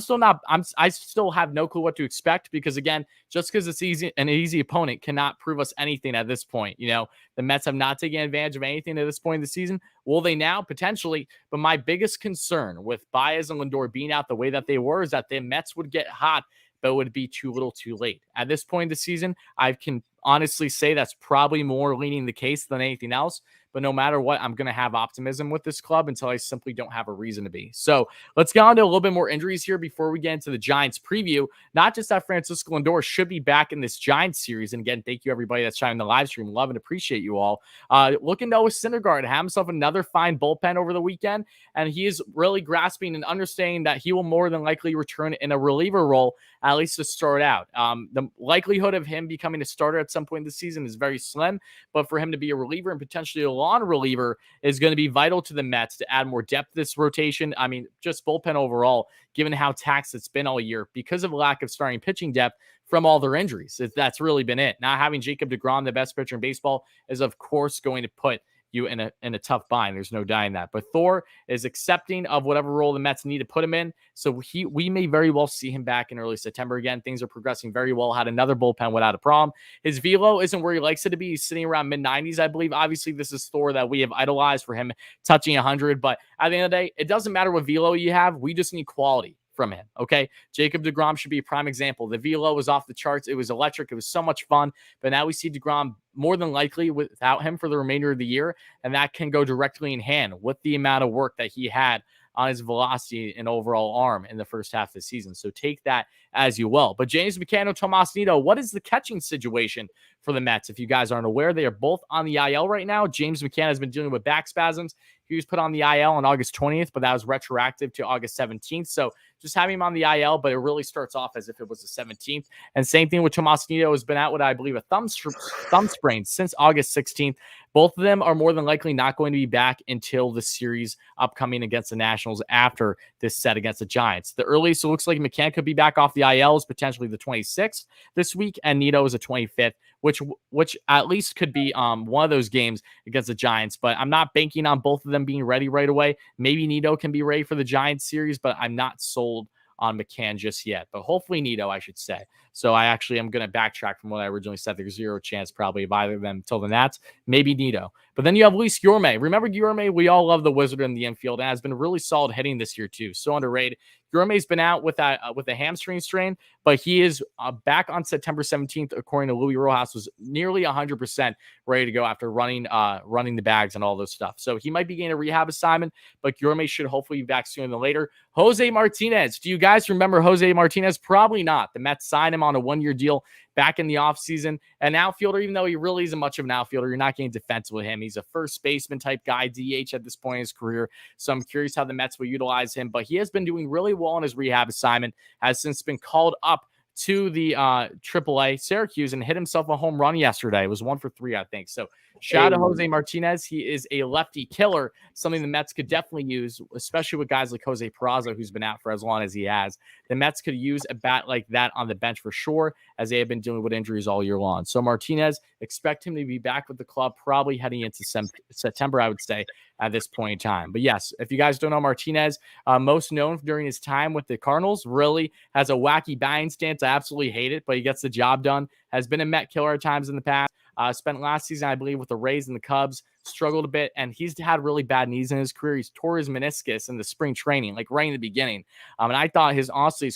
still have no clue what to expect, because again, just because it's an easy opponent cannot prove us anything at this point. The Mets have not taken advantage of anything at this point in the season. Will they now? Potentially. But my biggest concern with Baez and Lindor being out the way that they were is that the Mets would get hot, but it would be too little too late. At this point in the season, I can honestly say that's probably more leaning the case than anything else. But no matter what, I'm going to have optimism with this club until I simply don't have a reason to be. So let's get on to a little bit more injuries here before we get into the Giants preview. Not just that Francisco Lindor should be back in this Giants series. And again, thank you everybody that's trying the live stream. Love and appreciate you all. Looking to Syndergaard have himself another fine bullpen over the weekend. And he is really grasping and understanding that he will more than likely return in a reliever role, at least to start out. The likelihood of him becoming a starter at some point in the season is very slim, but for him to be a reliever and potentially a long reliever is going to be vital to the Mets to add more depth to this rotation. I mean, just bullpen overall, given how taxed it's been all year because of lack of starting pitching depth from all their injuries. That's really been it. Not having Jacob deGrom, the best pitcher in baseball, is of course going to put you in a tough bind. There's no denying that. But Thor is accepting of whatever role the Mets need to put him in. So we may very well see him back in early September again. Things are progressing very well. Had another bullpen without a problem. His velo isn't where he likes it to be. He's sitting around mid-90s, I believe. Obviously, this is Thor that we have idolized for him touching 100. But at the end of the day, it doesn't matter what velo you have. We just need quality from him. Okay. Jacob deGrom should be a prime example. The velo was off the charts. It was electric. It was so much fun. But now we see deGrom more than likely without him for the remainder of the year. And that can go directly in hand with the amount of work that he had on his velocity and overall arm in the first half of the season. So take that as you will. But James McCann, Tomas Nido, what is the catching situation for the Mets? If you guys aren't aware, they are both on the IL right now. James McCann has been dealing with back spasms. He was put on the IL on August 20th, but that was retroactive to August 17th. So just having him on the IL, but it really starts off as if it was the 17th. And same thing with Tomas Nido, has been out with, I believe, a thumb sprain since August 16th. Both of them are more than likely not going to be back until the series upcoming against the Nationals after this set against the Giants. The earliest it looks like McCann could be back off the IL is potentially the 26th this week, and Nido is the 25th, which at least could be one of those games against the Giants. But I'm not banking on both of them being ready right away. Maybe Nido can be ready for the Giants series, but I'm not sold on McCann just yet. But hopefully Nido, I should say. So I actually am going to backtrack from what I originally said. There's zero chance probably of either of them until the Nats. Maybe Nido. But then you have Luis Gourmet. Remember Gourmet? We all love the Wizard in the infield and has been really solid hitting this year too. So underrated. Gourmet's been out with a hamstring strain, but he is back on September 17th, according to Louis Rojas, was nearly 100% ready to go after running the bags and all those stuff. So he might be getting a rehab assignment, but Gourmet should hopefully be back sooner than later. Jose Martinez. Do you guys remember Jose Martinez? Probably not. The Mets signed him on a one-year deal back in the offseason. An outfielder, even though he really isn't much of an outfielder, you're not getting defensive with him. He's a first baseman type guy, DH at this point in his career. So I'm curious how the Mets will utilize him. But he has been doing really well on his rehab assignment, has since been called up to the AAA Syracuse and hit himself a home run yesterday. It was 1 for 3, I think. So shout out to Jose Martinez. He is a lefty killer, something the Mets could definitely use, especially with guys like Jose Peraza, who's been out for as long as he has. The Mets could use a bat like that on the bench for sure, as they have been dealing with injuries all year long. So Martinez, expect him to be back with the club probably heading into September, I would say, at this point in time. But yes, if you guys don't know Martinez, most known during his time with the Cardinals, really has a wacky batting stance. I absolutely hate it, but he gets the job done. Has been a Met killer at times in the past. Spent last season, I believe, with the Rays and the Cubs, struggled a bit, and he's had really bad knees in his career. He's tore his meniscus in the spring training, like right in the beginning. And I thought his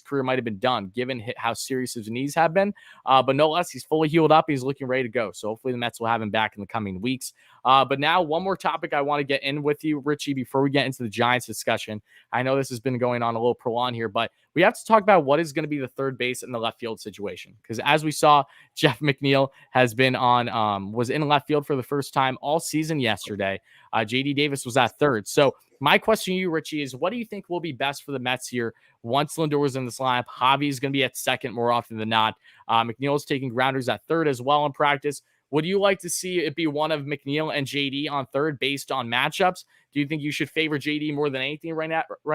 career might have been done given how serious his knees have been. But no less, he's fully healed up. He's looking ready to go. So hopefully the Mets will have him back in the coming weeks. But now one more topic I want to get in with you, Richie, before we get into the Giants discussion. I know this has been going on a little prolonged here, but we have to talk about what is going to be the third base in the left field situation. Because as we saw, Jeff Mcneal has been was in left field for the first time all season yesterday. JD Davis was at third. So my question to you, Richie, is what do you think will be best for the Mets here once Lindor is in this lineup? Javi is going to be at second more often than not. McNeil is taking grounders at third as well in practice. Would you like to see it be one of McNeil and JD on third based on matchups? Do you think you should favor JD more than anything right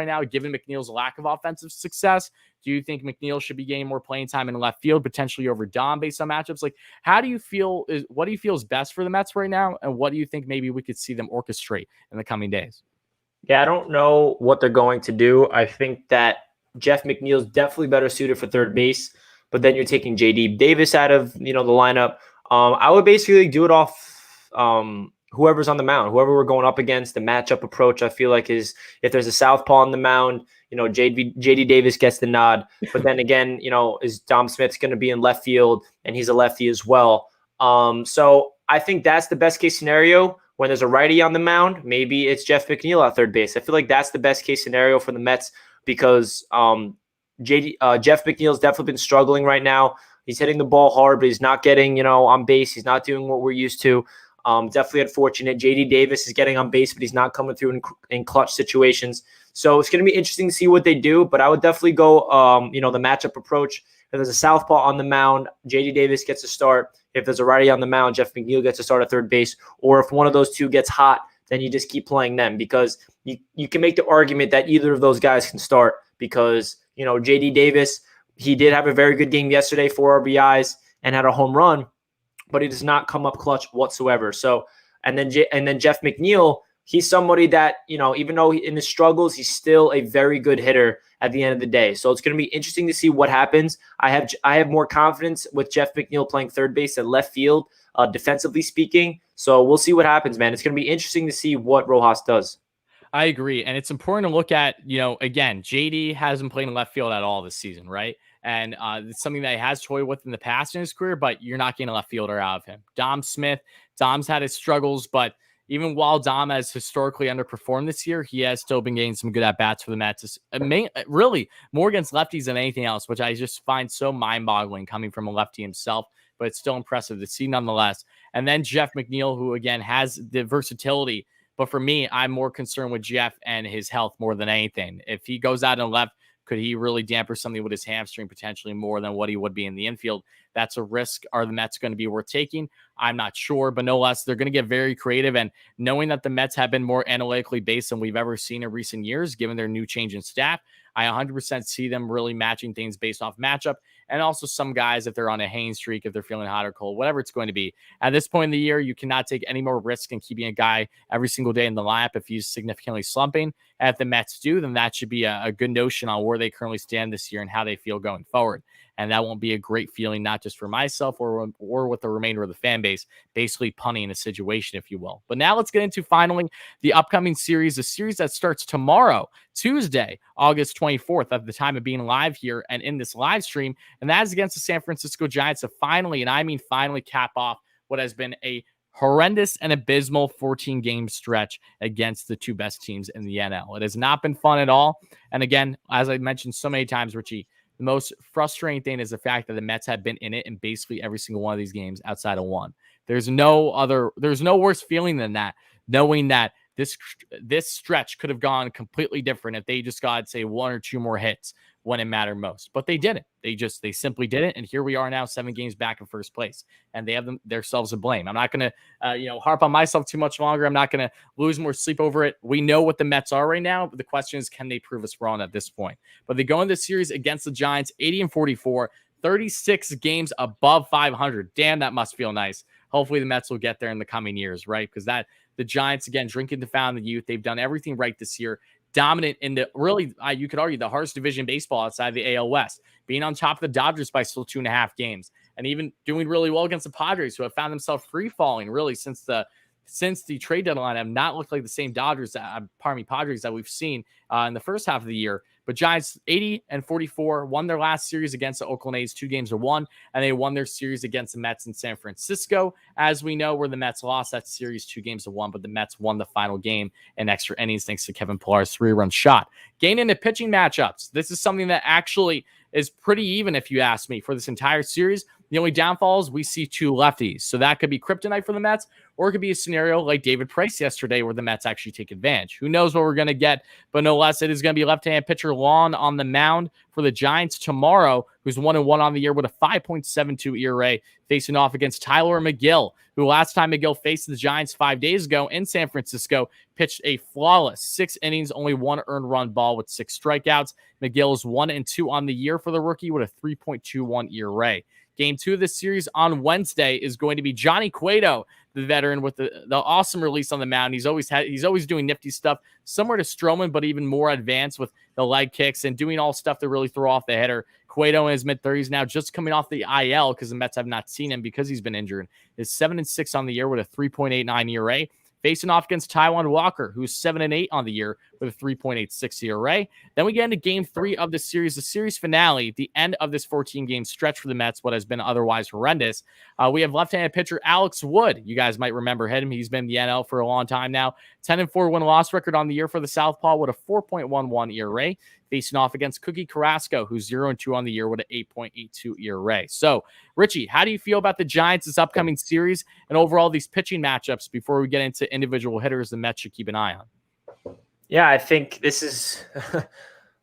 now, given McNeil's lack of offensive success? Do you think McNeil should be getting more playing time in left field, potentially over Dom based on matchups? Like, what do you feel is best for the Mets right now? And what do you think maybe we could see them orchestrate in the coming days? Yeah, I don't know what they're going to do. I think that Jeff McNeil is definitely better suited for third base, but then you're taking JD Davis out of, the lineup. I would basically do it off whoever's on the mound, whoever we're going up against. The matchup approach, I feel like, is if there's a southpaw on the mound, JD Davis gets the nod. But then again, is Dom Smith's going to be in left field, and he's a lefty as well. So I think that's the best case scenario. When there's a righty on the mound, maybe it's Jeff McNeil at third base. I feel like that's the best case scenario for the Mets because Jeff McNeil's definitely been struggling right now. He's hitting the ball hard, but he's not getting, on base. He's not doing what we're used to. Definitely unfortunate. JD Davis is getting on base, but he's not coming through in clutch situations. So it's going to be interesting to see what they do, but I would definitely go, the matchup approach. If there's a southpaw on the mound, JD Davis gets a start. If there's a righty on the mound, Jeff McNeil gets a start at third base. Or if one of those two gets hot, then you just keep playing them because you can make the argument that either of those guys can start because, JD Davis, he did have a very good game yesterday, 4 RBIs and had a home run, but he does not come up clutch whatsoever. So And then Jeff McNeal, he's somebody that, even though in his struggles, he's still a very good hitter at the end of the day. So it's going to be interesting to see what happens. I have more confidence with Jeff McNeal playing third base and left field, defensively speaking. So we'll see what happens, man. It's going to be interesting to see what Rojas does. I agree. And it's important to look at, again, JD hasn't played in left field at all this season, right? And it's something that he has toyed with in the past in his career, but you're not getting a left fielder out of him. Dom's had his struggles, but even while Dom has historically underperformed this year, he has still been getting some good at-bats for the Mets. Really more against lefties than anything else, which I just find so mind-boggling coming from a lefty himself, but it's still impressive to see nonetheless. And then Jeff McNeal, who, again, has the versatility. But for me, I'm more concerned with Jeff and his health more than anything. If he goes out and left, could he really damper something with his hamstring potentially more than what he would be in the infield? That's a risk. Are the Mets going to be worth taking? I'm not sure, but no less, they're going to get very creative. And knowing that the Mets have been more analytically based than we've ever seen in recent years, given their new change in staff, I 100% see them really matching things based off matchup. And also some guys, if they're on a hanging streak, if they're feeling hot or cold, whatever it's going to be. At this point in the year, you cannot take any more risk in keeping a guy every single day in the lineup if he's significantly slumping. And if the Mets do, then that should be a good notion on where they currently stand this year and how they feel going forward. And that won't be a great feeling, not just for myself or with the remainder of the fan base, basically punting a situation, if you will. But now let's get into finally the upcoming series, a series that starts tomorrow, Tuesday, August 24th, at the time of being live here and in this live stream. And that is against the San Francisco Giants to finally, and I mean finally, cap off what has been a horrendous and abysmal 14-game stretch against the two best teams in the NL. It has not been fun at all. And again, as I mentioned so many times, Richie, the most frustrating thing is the fact that the Mets have been in it in basically every single one of these games outside of one. There's no worse feeling than that, knowing that this stretch could have gone completely different if they just got, say, one or two more hits when it mattered most. But they didn't. They simply didn't. And here we are now, 7 games back in first place. And they have themselves to blame. I'm not going to harp on myself too much longer. I'm not going to lose more sleep over it. We know what the Mets are right now. But the question is, can they prove us wrong at this point? But they go in this series against the Giants, 80-44, 36 games above 500. Damn, that must feel nice. Hopefully the Mets will get there in the coming years, right? Because the Giants, again, drinking the fountain of the youth. They've done everything right this year. Dominant in the really, you could argue, the hardest division baseball outside the AL West, being on top of the Dodgers by still 2.5 games, and even doing really well against the Padres, who have found themselves free falling really since the trade deadline. Have not looked like the same Padres that we've seen in the first half of the year. But Giants 80-44 won their last series against the Oakland A's 2-1, and they won their series against the Mets in San Francisco, as we know, where the Mets lost that series 2-1, but the Mets won the final game in extra innings thanks to Kevin Pillar's 3-run shot. Getting into pitching matchups, this is something that actually is pretty even, if you ask me, for this entire series. The only downfall is we see two lefties. So that could be kryptonite for the Mets, or it could be a scenario like David Price yesterday where the Mets actually take advantage. Who knows what we're going to get, but no less, it is going to be left-handed pitcher Lon on the mound for the Giants tomorrow, who's 1-1 on the year with a 5.72 ERA, facing off against Tyler Mcgill, who last time Mcgill faced the Giants 5 days ago in San Francisco, pitched a flawless 6 innings, only 1 earned run ball with 6 strikeouts. Mcgill is 1-2 on the year for the rookie with a 3.21 ERA. Game 2 of this series on Wednesday is going to be Johnny Cueto, the veteran, with the awesome release on the mound. He's always doing nifty stuff, similar to Strollman, but even more advanced with the leg kicks and doing all stuff to really throw off the hitter. Cueto in his mid-30s now, just coming off the IL because the Mets have not seen him because he's been injured, is 7-6 on the year with a 3.89 ERA. Facing off against Taijuan Walker, who's 7-8 on the year with a 3.86 ERA. Then we get into game 3 of the series finale, the end of this 14-game stretch for the Mets, what has been otherwise horrendous. We have left-handed pitcher Alex Wood. You guys might remember him. He's been in the NL for a long time now. 10-4 win-loss record on the year for the Southpaw with a 4.11 ERA. Facing off against Cookie Carrasco, who's 0-2 on the year with an 8.82 ERA. So, Richie, how do you feel about the Giants this upcoming series and overall these pitching matchups before we get into individual hitters the Mets should keep an eye on? Yeah, I think this is,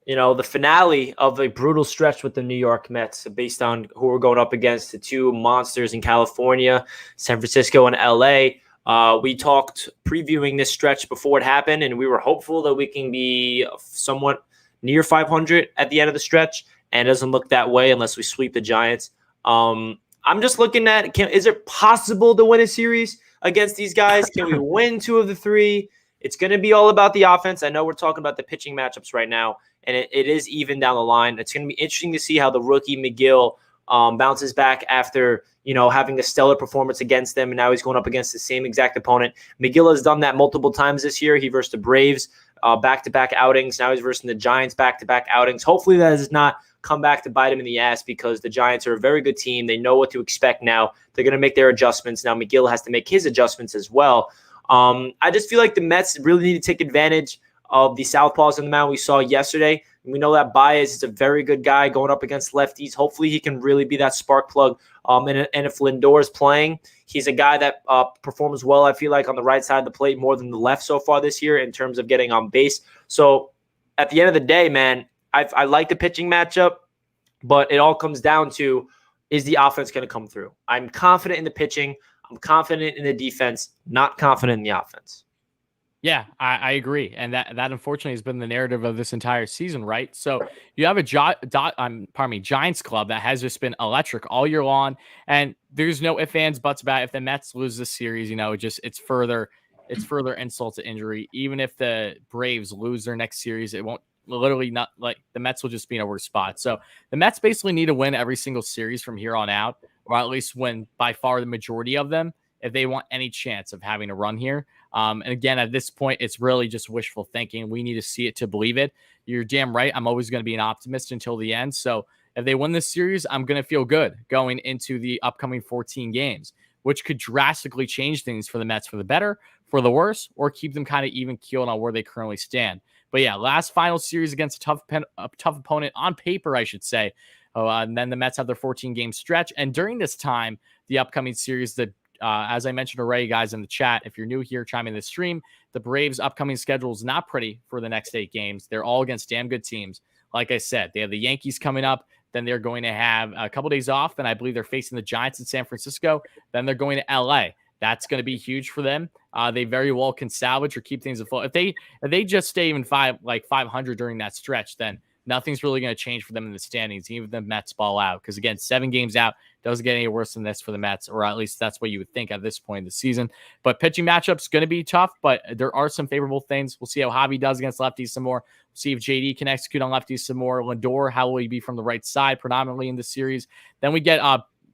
the finale of a brutal stretch with the New York Mets based on who we're going up against, the two monsters in California, San Francisco and LA. We talked previewing this stretch before it happened, and we were hopeful that we can be somewhat near 500 at the end of the stretch, and it doesn't look that way unless we sweep the Giants. I'm just looking at, is it possible to win a series? against these guys? Can we win 2 of the 3? It's going to be all about the offense. I know we're talking about the pitching matchups right now, and it is even down the line. It's going to be interesting to see how the rookie Mcneal bounces back after, having a stellar performance against them, and now he's going up against the same exact opponent. Mcneal has done that multiple times this year. He versed the Braves back-to-back outings. Now he's versing the Giants back-to-back outings. Hopefully that does not come back to bite him in the ass, because the Giants are a very good team. They know what to expect now. They're going to make their adjustments. Now Mcneal has to make his adjustments as well. I just feel like the Mets really need to take advantage of the southpaws on the mound we saw yesterday. We know that Baez is a very good guy going up against lefties. Hopefully he can really be that spark plug. And if Lindor is playing, he's a guy that performs well, I feel like, on the right side of the plate more than the left so far this year in terms of getting on base. So at the end of the day, man, I like the pitching matchup, but it all comes down to, is the offense going to come through? I'm confident in the pitching. I'm confident in the defense, not confident in the offense. Yeah, I agree. And that unfortunately has been the narrative of this entire season, right? So you have a Giants club that has just been electric all year long. And there's no ifs, ands, buts about it. If the Mets lose this series, it's further insult to injury. Even if the Braves lose their next series, it won't literally not, like, the Mets will just be in a worse spot. So the Mets basically need to win every single series from here on out, or at least win by far the majority of them, if they want any chance of having a run here. And again, at this point, it's really just wishful thinking. We need to see it to believe it. You're damn right. I'm always going to be an optimist until the end. So if they win this series, I'm going to feel good going into the upcoming 14 games, which could drastically change things for the Mets for the better, for the worse, or keep them kind of even keeled on where they currently stand. But yeah, last final series against a tough opponent on paper, I should say. And then the Mets have their 14-game stretch. And during this time, the upcoming series, as I mentioned already, guys, in the chat, if you're new here, chime in the stream, the Braves' upcoming schedule is not pretty for the next 8 games. They're all against damn good teams. Like I said, they have the Yankees coming up. Then they're going to have a couple days off. Then I believe they're facing the Giants in San Francisco. Then they're going to LA. That's going to be huge for them. They very well can salvage or keep things afloat. If they just stay even 500 during that stretch, then nothing's really going to change for them in the standings, even if the Mets ball out. Because again, 7 games out doesn't get any worse than this for the Mets, or at least that's what you would think at this point in the season. But pitching matchups going to be tough, but there are some favorable things. We'll see how Javi does against lefties some more. We'll see if JD can execute on lefties some more. Lindor, how will he be from the right side predominantly in the series? Then we get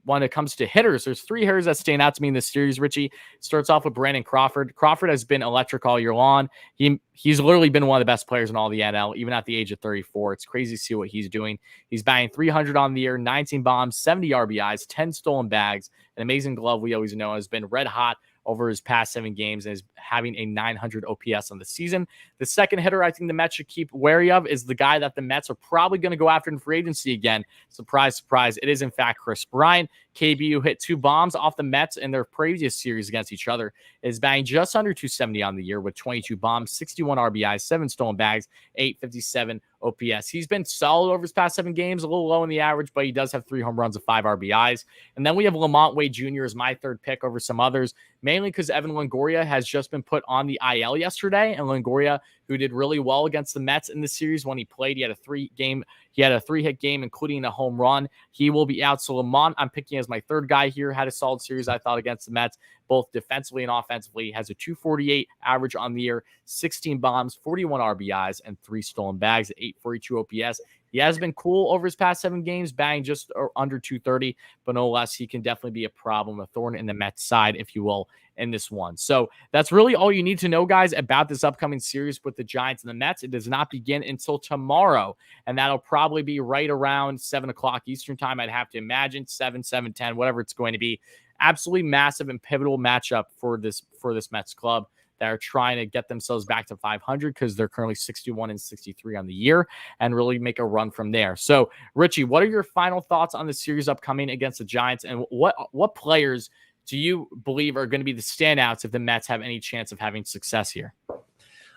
when it comes to hitters, there's 3 hitters that stand out to me in this series, Richie. Starts off with Brandon Crawford. Crawford has been electric all year long. He's literally been one of the best players in all the NL, even at the age of 34. It's crazy to see what he's doing. He's batting 300 on the year, 19 bombs, 70 RBIs, 10 stolen bags, an amazing glove we always know has been red hot over his past 7 games and is having a 900 OPS on the season. The second hitter I think the Mets should keep wary of is the guy that the Mets are probably going to go after in free agency again. Surprise, surprise. It is, in fact, Chris Bryant. KB, who hit 2 bombs off the Mets in their previous series against each other, is batting just under 270 on the year with 22 bombs, 61 RBIs, 7 stolen bags, 857 OPS. He's been solid over his past 7 games, a little low in the average, but he does have 3 home runs and 5 RBIs. And then we have Lamont Wade Jr. as my third pick over some others, mainly because Evan Longoria has just been put on the IL yesterday. And Longoria, who did really well against the Mets in the series when he played, he had a 3-hit game, including a home run. He will be out. So Lamont, I'm picking as my third guy here. Had a solid series, I thought, against the Mets, both defensively and offensively. Has a 248 average on the year, 16 bombs, 41 RBIs, and 3 stolen bags at 842 OPS. He has been cool over his past 7 games, batting just under 230, but no less, he can definitely be a problem, a thorn in the Mets side, if you will, in this one. So that's really all you need to know, guys, about this upcoming series with the Giants and the Mets. It does not begin until tomorrow, and that'll probably be right around 7 o'clock Eastern time, I'd have to imagine, 7:10, whatever it's going to be. Absolutely massive and pivotal matchup for this Mets club that are trying to get themselves back to 500 because they're currently 61-63 on the year and really make a run from there. So, Richie, what are your final thoughts on the series upcoming against the Giants, and what players do you believe are going to be the standouts if the Mets have any chance of having success here?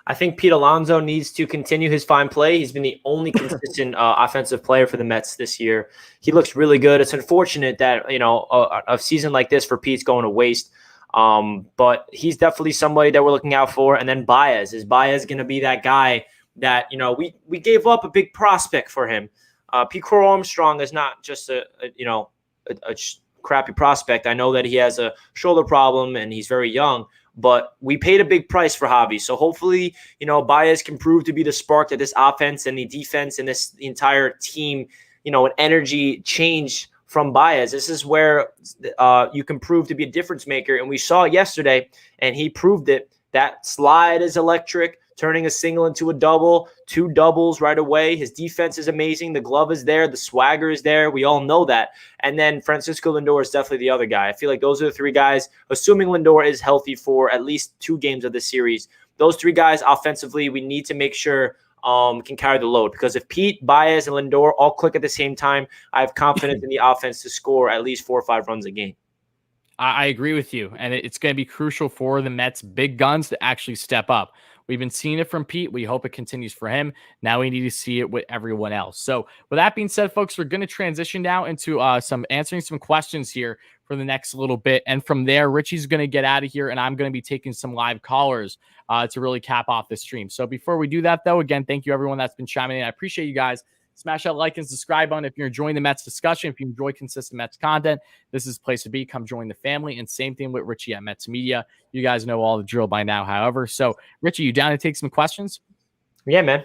I think Pete Alonso needs to continue his fine play. He's been the only consistent offensive player for the Mets this year. He looks really good. It's unfortunate that, a season like this for Pete's going to waste. But he's definitely somebody that we're looking out for. And then Baez. Is Baez going to be that guy that, we gave up a big prospect for him? Pete Crow Armstrong is not just a crappy prospect. I know that he has a shoulder problem and he's very young, but we paid a big price for Javi. So hopefully, Baez can prove to be the spark that this offense and the defense and the entire team, an energy change from Baez. This is where you can prove to be a difference maker. And we saw it yesterday, and he proved it. That slide is electric, turning a single into a double, 2 doubles right away. His defense is amazing. The glove is there. The swagger is there. We all know that. And then Francisco Lindor is definitely the other guy. I feel like those are the 3 guys, assuming Lindor is healthy for at least 2 games of the series. Those 3 guys offensively, we need to make sure can carry the load, because if Pete, Baez, and Lindor all click at the same time, I have confidence in the offense to score at least 4 or 5 runs a game. I agree with you, and it's going to be crucial for the Mets' big guns to actually step up. We've been seeing it from Pete. We hope it continues for him. Now we need to see it with everyone else. So with that being said, folks, we're going to transition now into answering some questions here for the next little bit. And from there, Richie's going to get out of here, and I'm going to be taking some live callers to really cap off the stream. So before we do that, though, again, thank you everyone that's been chiming in. I appreciate you guys. Smash that like and subscribe button if you're enjoying the Mets discussion. If you enjoy consistent Mets content, this is the place to be. Come join the family. And same thing with Richie at Mets Media. You guys know all the drill by now, however. So, Richie, you down to take some questions? Yeah, man.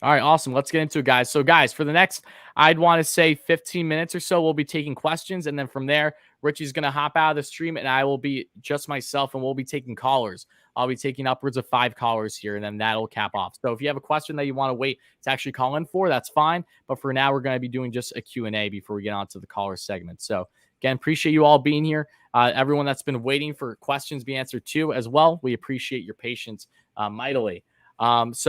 All right, awesome. Let's get into it, guys. So, guys, for the next, I'd want to say 15 minutes or so, we'll be taking questions. And then from there, Richie's going to hop out of the stream, and I will be just myself, and we'll be taking callers. I'll be taking upwards of 5 callers here, and then that'll cap off. So if you have a question that you want to wait to actually call in for, that's fine. But for now, we're going to be doing just a Q&A before we get on to the caller segment. So, again, appreciate you all being here. Everyone that's been waiting for questions be answered too as well. We appreciate your patience mightily. Let's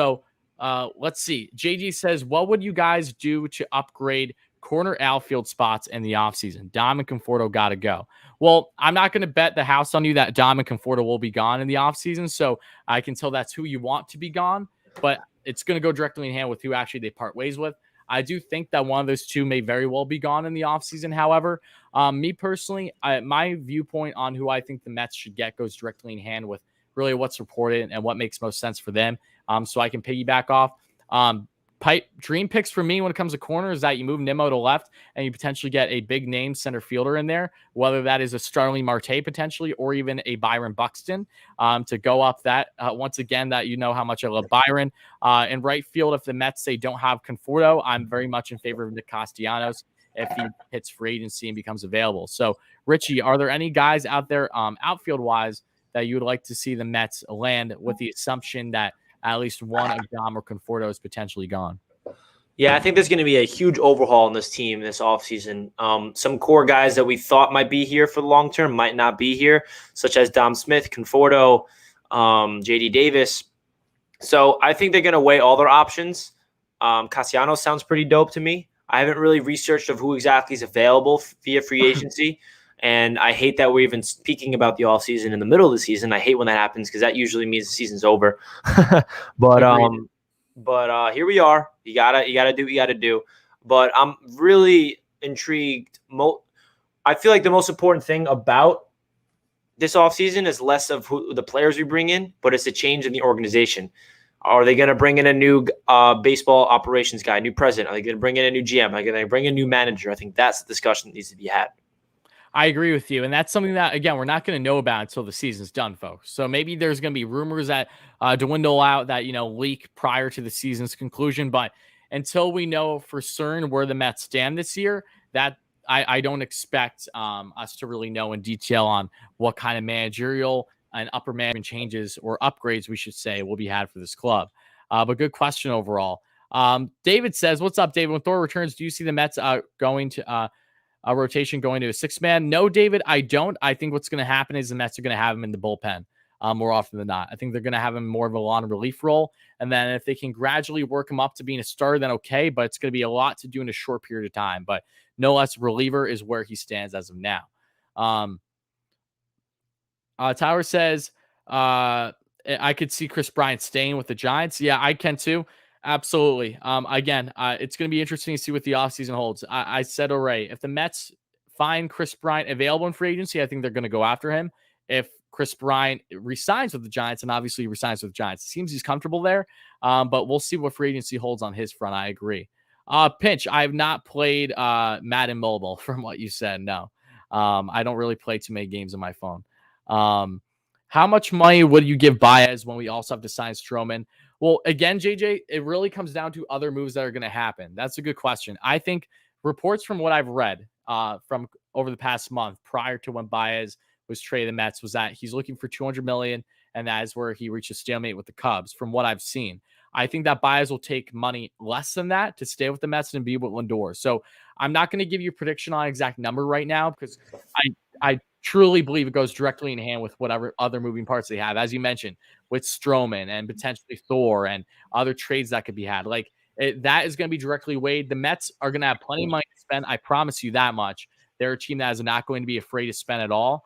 see. JG says, what would you guys do to upgrade corner outfield spots in the offseason? Dom and Conforto got to go. Well, I'm not going to bet the house on you that Dom and Conforto will be gone in the offseason, so I can tell that's who you want to be gone, but it's going to go directly in hand with who actually they part ways with. I do think that one of those 2 may very well be gone in the offseason. However, me personally, my viewpoint on who I think the Mets should get goes directly in hand with really what's reported and what makes most sense for them. So I can piggyback off. Dream picks for me when it comes to corner is that you move Nemo to left and you potentially get a big name center fielder in there, whether that is a Starling Marte potentially or even a Byron Buxton to go up that. Once again, that you know how much I love Byron. In right field, if the Mets say don't have Conforto, I'm very much in favor of Nick Castellanos if he hits free agency and becomes available. So, Richie, are there any guys out there outfield-wise that you would like to see the Mets land with the assumption that at least one of Dom or Conforto is potentially gone? Yeah, I think there's going to be a huge overhaul in this team this offseason. Some core guys that we thought might be here for the long term might not be here, such as Dom Smith, Conforto, JD Davis. So I think they're going to weigh all their options. Castellanos sounds pretty dope to me. I haven't really researched of who exactly is available via free agency. And I hate that we're even speaking about the offseason in the middle of the season. I hate when that happens because that usually means the season's over. But here we are. You gotta do what you gotta do. But I'm really intrigued. I feel like the most important thing about this offseason is less of who the players we bring in, but it's a change in the organization. Are they going to bring in a new baseball operations guy, a new president? Are they going to bring in a new GM? Are they going to bring in a new manager? I think that's the discussion that needs to be had. I agree with you. And that's something that, again, we're not going to know about until the season's done, folks. So maybe there's going to be rumors that dwindle out that, leak prior to the season's conclusion. But until we know for certain where the Mets stand this year, that I don't expect us to really know in detail on what kind of managerial and upper management changes or upgrades, we should say, will be had for this club. But good question overall. David says, what's up, David? When Thor returns, do you see the Mets going to a rotation going to a 6-man? No, David, I don't. I think what's going to happen is the Mets are going to have him in the bullpen more often than not. I think they're going to have him more of a lawn relief role. And then if they can gradually work him up to being a starter, then okay. But it's going to be a lot to do in a short period of time. But no less reliever is where he stands as of now. Tyler says, I could see Chris Bryant staying with the Giants. Yeah, I can too. Absolutely. Again, it's going to be interesting to see what the offseason holds. I said already, if the Mets find Chris Bryant available in free agency, I think they're going to go after him. If Chris Bryant resigns with the Giants, and obviously he resigns with the Giants, it seems he's comfortable there. But we'll see what free agency holds on his front. I agree. Pinch, I have not played Madden Mobile from what you said. No. I don't really play too many games on my phone. How much money would you give Baez when we also have to sign Strollman? Well, again, JJ, it really comes down to other moves that are going to happen. That's a good question. I think reports from what I've read from over the past month prior to when Baez was traded to the Mets was that he's looking for $200 million, and that is where he reached a stalemate with the Cubs. From what I've seen, I think that Baez will take money less than that to stay with the Mets and be with Lindor. So I'm not going to give you a prediction on an exact number right now because I truly believe it goes directly in hand with whatever other moving parts they have, as you mentioned, with Stroman and potentially Thor and other trades that could be had. Like that is going to be directly weighed. The Mets are going to have plenty of money to spend. I promise you that much. They're a team that is not going to be afraid to spend at all.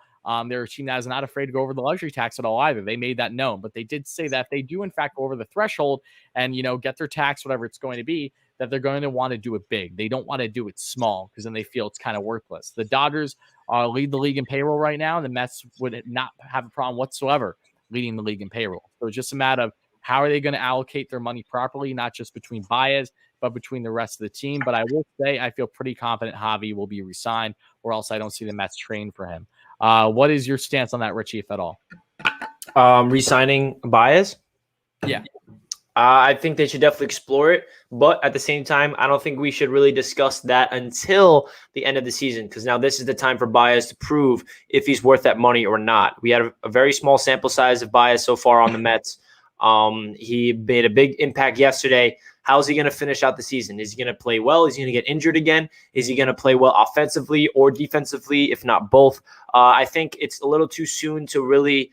They're a team that is not afraid to go over the luxury tax at all either. They made that known, but they did say that if they do in fact go over the threshold and, get their tax, whatever it's going to be, that they're going to want to do it big. They don't want to do it small because then they feel it's kind of worthless. The Dodgers lead the league in payroll right now, and the Mets would not have a problem whatsoever leading the league in payroll. So it's just a matter of how are they going to allocate their money properly, not just between Baez, but between the rest of the team. But I will say I feel pretty confident Javi will be re-signed, or else I don't see the Mets train for him. What is your stance on that, Richie, if at all? Re-signing Baez? Yeah. I think they should definitely explore it. But at the same time, I don't think we should really discuss that until the end of the season, because now this is the time for Baez to prove if he's worth that money or not. We had a very small sample size of Baez so far on the Mets. He made a big impact yesterday. How's he going to finish out the season? Is he going to play well? Is he going to get injured again? Is he going to play well offensively or defensively, if not both? I think it's a little too soon to really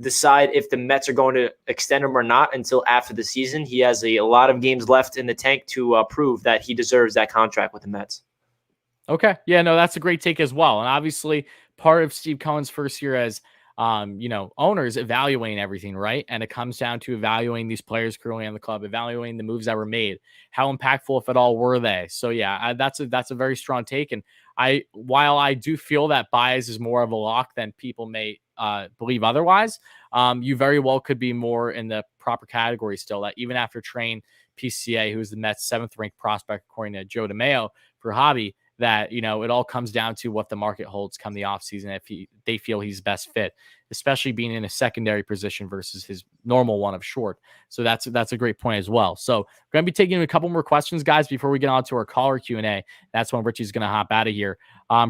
decide if the Mets are going to extend him or not until after the season. He has a lot of games left in the tank to prove that he deserves that contract with the Mets. Okay. Yeah, no, that's a great take as well. And obviously part of Steve Cohen's first year as owners evaluating everything, right? And it comes down to evaluating these players currently on the club, evaluating the moves that were made, how impactful, if at all, were they? So yeah, that's a very strong take. And while I do feel that Baez is more of a lock than people may believe otherwise, you very well could be more in the proper category still, that even after trading PCA, who's the Mets 7th ranked prospect according to Joe DeMayo for Javi, that, it all comes down to what the market holds come the offseason if they feel he's best fit, especially being in a secondary position versus his normal one of short. So that's a great point as well. So we're going to be taking a couple more questions, guys, before we get on to our caller Q&A. That's when Richie's going to hop out of here.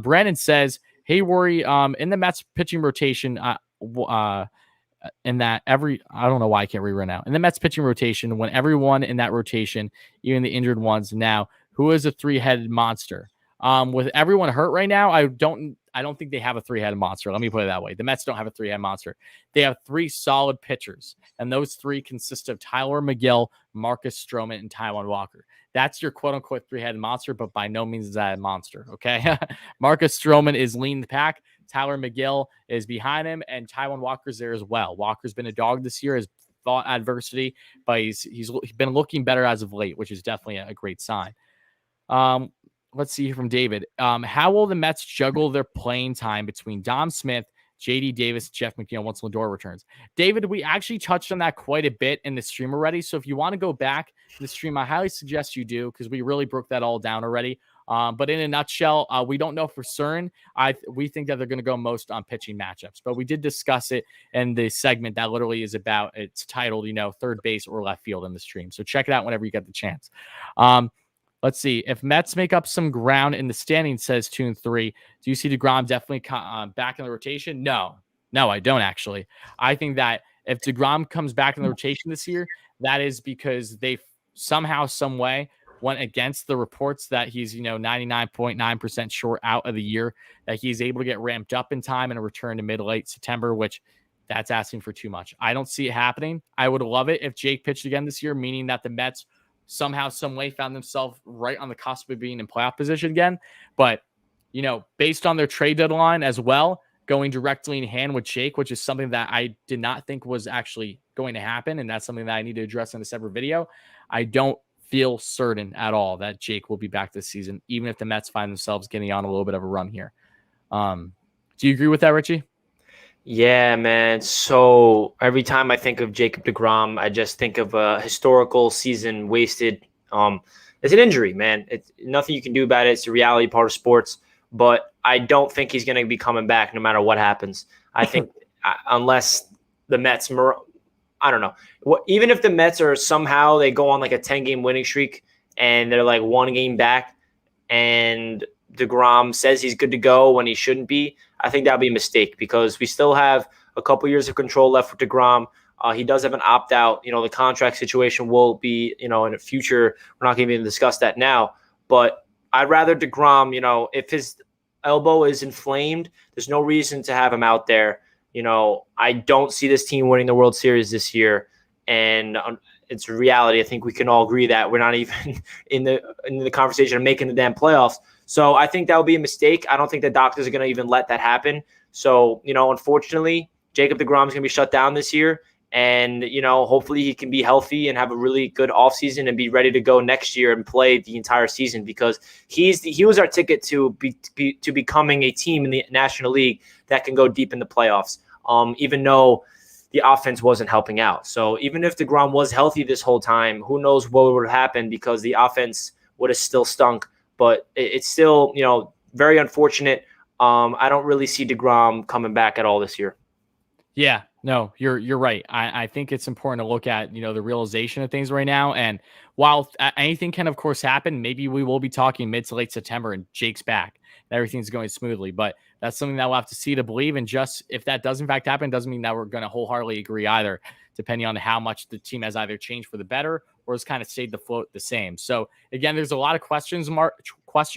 Brandon says, hey, Worry, in the Mets pitching rotation, in that I don't know why I can't read right now. In the Mets pitching rotation, when everyone in that rotation, even the injured ones now, who is a three-headed monster? With everyone hurt right now, I don't think they have a three-headed monster. Let me put it that way. The Mets don't have a three-headed monster. They have three solid pitchers, and those three consist of Tyler Mcneal, Marcus Stroman, and Taijuan Walker. That's your quote-unquote three-headed monster, but by no means is that a monster, okay? Marcus Stroman is leading the pack. Tyler Mcneal is behind him, and Taijuan Walker's there as well. Walker's been a dog this year, has fought adversity, but he's been looking better as of late, which is definitely a great sign. Let's see here from David. How will the Mets juggle their playing time between Dom Smith, JD Davis, Jeff McNeil once Lindor returns? David, we actually touched on that quite a bit in the stream already. So if you want to go back to the stream, I highly suggest you do, because we really broke that all down already. But in a nutshell, we don't know for certain. We think that they're going to go most on pitching matchups, but we did discuss it in the segment that literally is about, it's titled, third base or left field in the stream. So check it out whenever you get the chance. Let's see. If Mets make up some ground in the standings, says Tune 3, do you see DeGrom definitely back in the rotation? No, I don't actually. I think that if DeGrom comes back in the rotation this year, that is because they somehow, some way went against the reports that he's, 99.9% short out of the year, that he's able to get ramped up in time and a return to mid-late September, which that's asking for too much. I don't see it happening. I would love it if Jake pitched again this year, meaning that the Mets somehow, some way found themselves right on the cusp of being in playoff position again. But, based on their trade deadline as well, going directly in hand with Jake, which is something that I did not think was actually going to happen. And that's something that I need to address in a separate video. I don't feel certain at all that Jake will be back this season, even if the Mets find themselves getting on a little bit of a run here. Do you agree with that, Richie? Yeah, man. So every time I think of Jacob deGrom, I just think of a historical season wasted. It's an injury, man. It's nothing you can do about it. It's a reality part of sports. but I don't think he's going to be coming back no matter what happens. I think unless the Mets, I don't know. Even if the Mets are somehow they go on like a 10-game winning streak and they're like 1 game back and DeGrom says he's good to go when he shouldn't be, I think that would be a mistake because we still have a couple years of control left with DeGrom. He does have an opt-out. The contract situation will be, in the future. We're not going to even discuss that now. But I'd rather DeGrom, if his elbow is inflamed, there's no reason to have him out there. I don't see this team winning the World Series this year. And it's a reality. I think we can all agree that we're not even in the conversation of making the damn playoffs. So I think that would be a mistake. I don't think the doctors are going to even let that happen. So, unfortunately, Jacob deGrom is going to be shut down this year. And, hopefully he can be healthy and have a really good offseason and be ready to go next year and play the entire season because he was our ticket to becoming a team in the National League that can go deep in the playoffs, even though the offense wasn't helping out. So even if deGrom was healthy this whole time, who knows what would have happened because the offense would have still stunk. But it's still, very unfortunate. I don't really see deGrom coming back at all this year. Yeah, no, you're right. I think it's important to look at, the realization of things right now. And while anything can, of course, happen, maybe we will be talking mid to late September and Jake's back and everything's going smoothly. But that's something that we'll have to see to believe. And just if that does in fact happen, doesn't mean that we're going to wholeheartedly agree either, depending on how much the team has either changed for the better or has kind of stayed the same. So again, there's a lot of question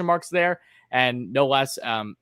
marks there. And no less,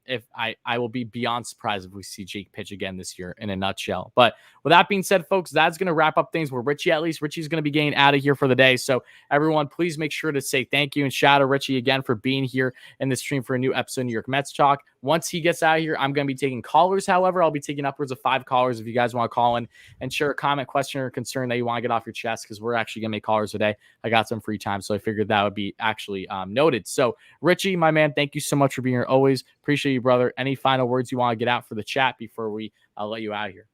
if I will be beyond surprised if we see Jake pitch again this year in a nutshell. But with that being said, folks, that's going to wrap up things with Richie. At least Richie's going to be getting out of here for the day. So everyone, please make sure to say thank you and shout out Richie again for being here in the stream for a new episode of New York Mets Talk. Once he gets out of here, I'm going to be taking callers. However, I'll be taking upwards of 5 callers if you guys want to call in and share a comment, question, or concern that you want to get off your chest because we're actually going to make callers today. I got some free time, so I figured that would be actually noted. So Richie, my man, thank you so much for being here. Always appreciate you, brother. Any final words you want to get out for the chat before we let you out of here?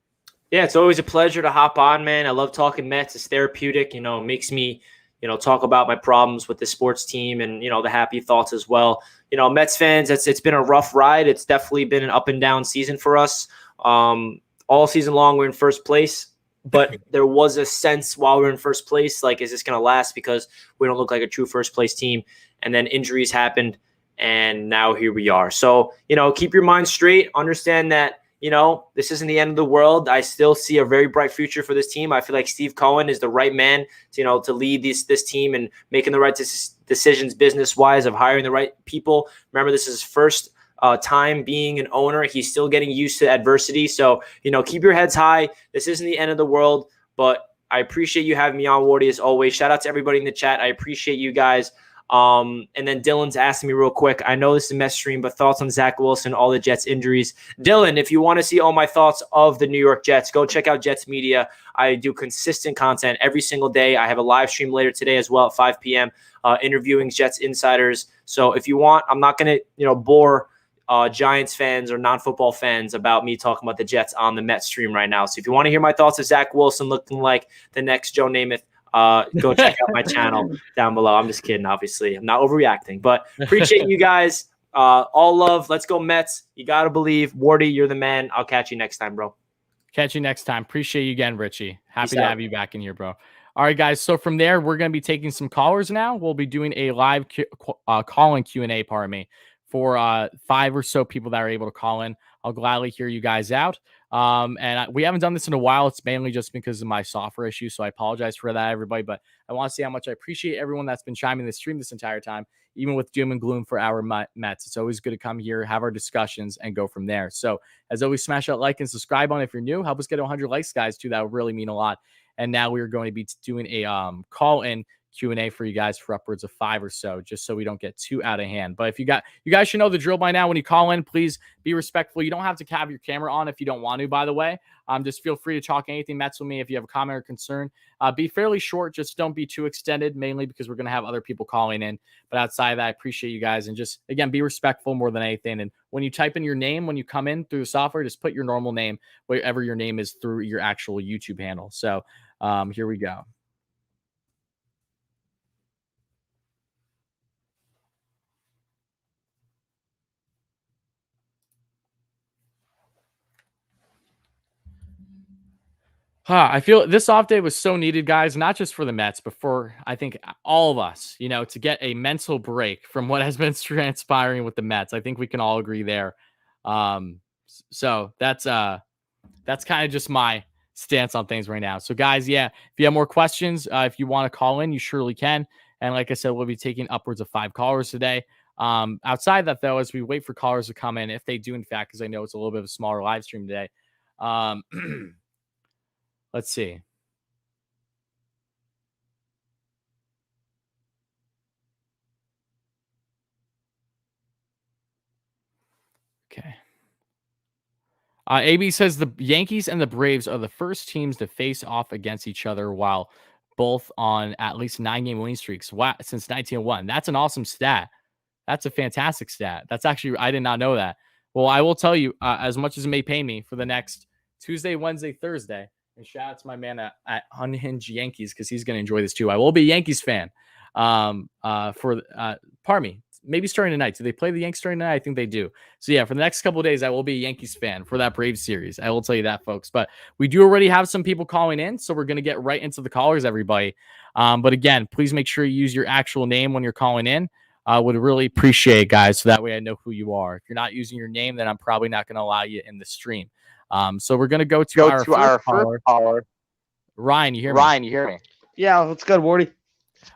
Yeah, it's always a pleasure to hop on, man. I love talking Mets. It's therapeutic. It makes me, talk about my problems with the sports team and, the happy thoughts as well. Mets fans, it's been a rough ride. It's definitely been an up and down season for us. All season long, we're in first place. But there was a sense while we're in first place, like, is this going to last? Because we don't look like a true first place team. And then injuries happened. And now here we are. So, keep your mind straight. Understand that, this isn't the end of the world. I still see a very bright future for this team. I feel like Steve Cohen is the right man, to lead this team and making the right decisions business-wise of hiring the right people. Remember, this is his first time being an owner. He's still getting used to adversity. So, keep your heads high. This isn't the end of the world, but I appreciate you having me on, Wardy, as always. Shout out to everybody in the chat. I appreciate you guys. And then Dylan's asking me real quick. I know this is a mess stream, but thoughts on Zach Wilson, all the Jets injuries. Dylan, if you want to see all my thoughts of the New York Jets, go check out Jets Media. I do consistent content every single day. I have a live stream later today as well at 5 p.m. Interviewing Jets insiders. So if you want, I'm not going to, bore Giants fans or non-football fans about me talking about the Jets on the Mets stream right now. So if you want to hear my thoughts of Zach Wilson looking like the next Joe Namath, go check out my channel down below. I'm just kidding, obviously. I'm not overreacting, but appreciate you guys. All love. Let's go Mets. You got to believe. Wardy, you're the man. I'll catch you next time, bro. Catch you next time. Appreciate you again, Richie. Happy to have you back in here, bro. All right, guys. So from there, we're going to be taking some callers now. We'll be doing a live call-in Q&A, for 5 or so people that are able to call in. I'll gladly hear you guys out. We haven't done this in a while. It's mainly just because of my software issue. So I apologize for that, everybody. But I want to say how much I appreciate everyone that's been chiming the stream this entire time, even with doom and gloom for our Mets. It's always good to come here, have our discussions, and go from there. So as always, smash that like and subscribe on if you're new. Help us get 100 likes, guys, too. That would really mean a lot. And now we're going to be doing a call-in Q&A for you guys for upwards of 5 or so, just so we don't get too out of hand. But if you guys should know the drill by now. When you call in, please be respectful. You don't have to have your camera on if you don't want to, by the way. Just feel free to talk anything Mets with me if you have a comment or concern. Be fairly short. Just don't be too extended, mainly because we're going to have other people calling in. But outside of that, I appreciate you guys. And just, again, be respectful more than anything. And when you type in your name, when you come in through the software, just put your normal name, whatever your name is, through your actual YouTube handle. So here we go. I feel this off day was so needed, guys, not just for the Mets, but for, I think, all of us, to get a mental break from what has been transpiring with the Mets. I think we can all agree there. So that's kind of just my stance on things right now. So, guys, yeah, if you have more questions, if you want to call in, you surely can. And like I said, we'll be taking upwards of 5 callers today. Outside that, though, as we wait for callers to come in, if they do, in fact, because I know it's a little bit of a smaller live stream today. Let's see. Okay. AB says the Yankees and the Braves are the first teams to face off against each other while both on at least 9-game winning streaks since 1901. That's an awesome stat. That's a fantastic stat. That's actually, I did not know that. Well, I will tell you, as much as it may pay me for the next Tuesday, Wednesday, Thursday, and shout out to my man at Unhinged Yankees because he's going to enjoy this too. I will be a Yankees fan. Pardon me, maybe starting tonight. Do they play the Yankees starting tonight? I think they do. So yeah, for the next couple of days, I will be a Yankees fan for that Braves series. I will tell you that, folks. But we do already have some people calling in, so we're going to get right into the callers, everybody. But again, please make sure you use your actual name when you're calling in. Would really appreciate it, guys, so that way I know who you are. If you're not using your name, then I'm probably not going to allow you in the stream. So we're going to go to our first caller. Ryan, you hear me? Yeah, that's good, Wardy.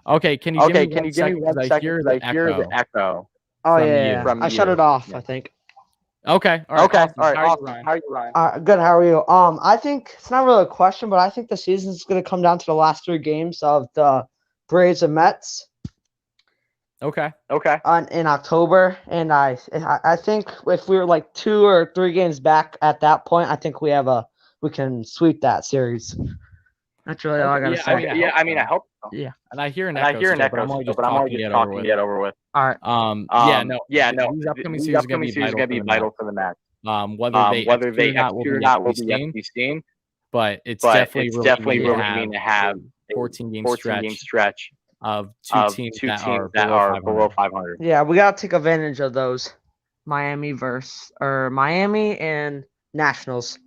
Okay, can you give me 1 second? Because I hear the echo. Oh, yeah. I shut it off, I think. Okay. All right. Awesome. How are you, Ryan? Good. How are you? I think it's not really a question, but I think the season is going to come down to the last 3 games of the Braves and Mets. Okay. In October, and I think if we were like 2 or 3 games back at that point, I think we can sweep that series. That's really all I gotta say. I hope so. Yeah. And I hear an echo, but I'm only just talking to get over with. All right. No. These upcoming series are going to be vital for the Mets. Whether they execute or not will be yet to be seen. But it's definitely really to have 14-game stretch of two teams that are below 500. Yeah, we gotta take advantage of those. Miami and Nationals.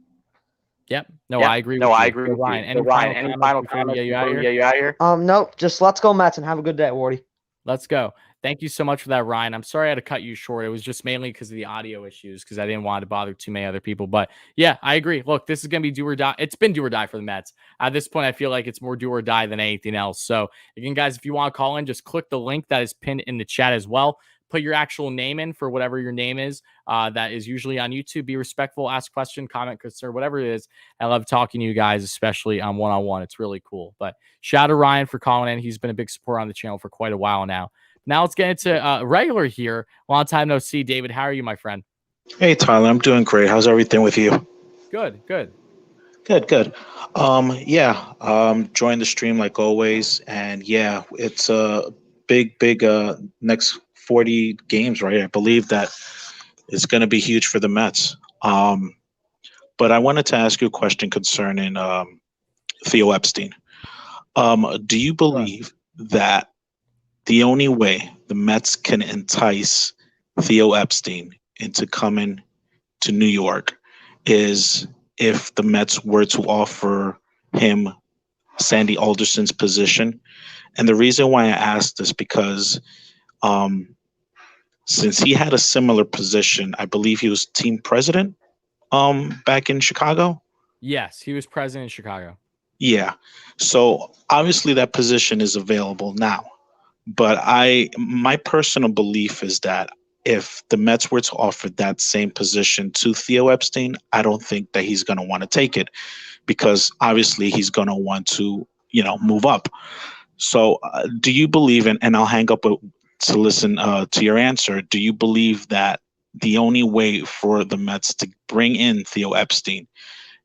Yep. I agree. Ryan, any final comments before we get you out here? Nope. Just let's go Mets and have a good day, Wardy. Let's go. Thank you so much for that, Ryan. I'm sorry I had to cut you short. It was just mainly because of the audio issues, because I didn't want to bother too many other people. But yeah, I agree. Look, this is going to be do or die. It's been do or die for the Mets. At this point, I feel like it's more do or die than anything else. So again, guys, if you want to call in, just click the link that is pinned in the chat as well. Put your actual name in for whatever your name is. That is usually on YouTube. Be respectful, ask question, comment, concern, whatever it is. I love talking to you guys, especially on one-on-one. It's really cool. But shout out to Ryan for calling in. He's been a big supporter on the channel for quite a while now. Now let's get into regular here. Long time no see. David, how are you, my friend? Hey, Tyler. I'm doing great. How's everything with you? Good. Good. Join the stream like always. And yeah, it's a big next 40 games, right? I believe that is going to be huge for the Mets. But I wanted to ask you a question concerning Theo Epstein. Do you believe that the only way the Mets can entice Theo Epstein into coming to New York is if the Mets were to offer him Sandy Alderson's position? And the reason why I asked is because since he had a similar position, I believe he was team president back in Chicago. Yes, he was president in Chicago. Yeah. So obviously that position is available now. But my personal belief is that if the Mets were to offer that same position to Theo Epstein, I don't think that he's going to want to take it, because obviously he's going to want to, move up. So do you believe, and I'll hang up to listen to your answer, do you believe that the only way for the Mets to bring in Theo Epstein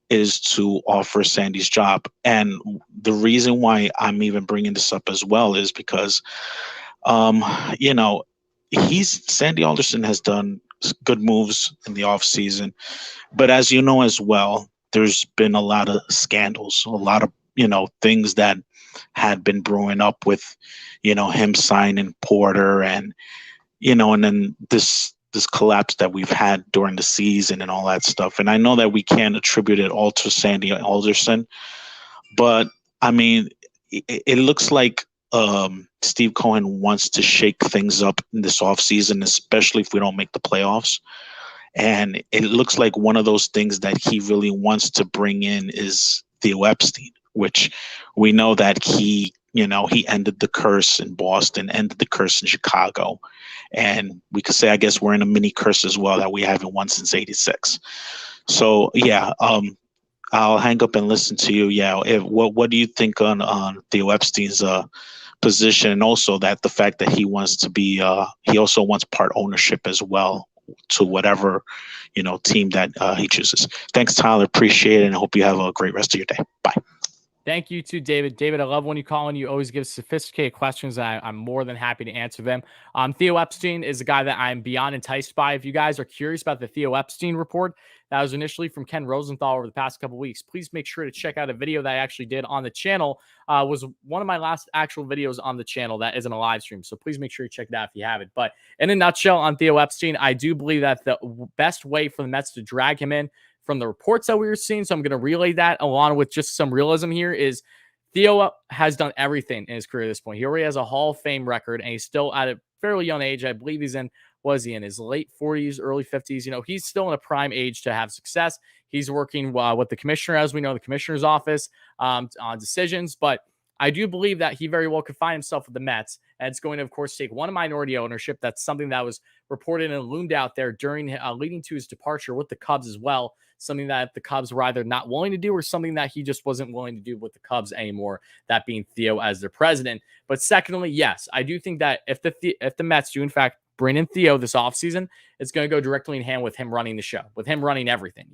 is to offer Sandy's job? And the reason why I'm even bringing this up as well is because, Sandy Alderson has done good moves in the offseason. But as you know as well, there's been a lot of scandals, a lot of, things that had been brewing up with, him signing Porter and then this collapse that we've had during the season and all that stuff. And I know that we can't attribute it all to Sandy Alderson, But I mean, it looks like Steve Cohen wants to shake things up in this offseason, especially if we don't make the playoffs. And it looks like one of those things that he really wants to bring in is Theo Epstein, which we know that he ended the curse in Boston, ended the curse in Chicago. And we could say, I guess, we're in a mini curse as well that we haven't won since '86. So, yeah, I'll hang up and listen to you. Yeah, what do you think on Theo Epstein's position, and also that the fact that he wants to be he also wants part ownership as well to whatever team that he chooses. Thanks, Tyler. Appreciate it, and I hope you have a great rest of your day. Bye. Thank you too, David. David, I love when you call and you always give sophisticated questions. I'm more than happy to answer them. Theo Epstein is a guy that I'm beyond enticed by. If you guys are curious about the Theo Epstein report that was initially from Ken Rosenthal over the past couple of weeks, please make sure to check out a video that I actually did on the channel. Was one of my last actual videos on the channel that isn't a live stream. So please make sure you check it out if you haven't. But in a nutshell on Theo Epstein, I do believe that the best way for the Mets to drag him in from the reports that we were seeing, so I'm going to relay that along with just some realism here, is Theo has done everything in his career at this point. He already has a Hall of Fame record, and he's still at a fairly young age. I believe he's in his late 40s, early 50s. He's still in a prime age to have success. He's working with the commissioner, as we know, the commissioner's office on decisions, but I do believe that he very well could find himself with the Mets, and it's going to, of course, take one minority ownership. That's something that was reported and loomed out there during leading to his departure with the Cubs as well. Something that the Cubs were either not willing to do or something that he just wasn't willing to do with the Cubs anymore, that being Theo as their president. But secondly, yes, I do think that if the Mets do, in fact, bring in Theo this offseason, it's going to go directly in hand with him running the show, with him running everything.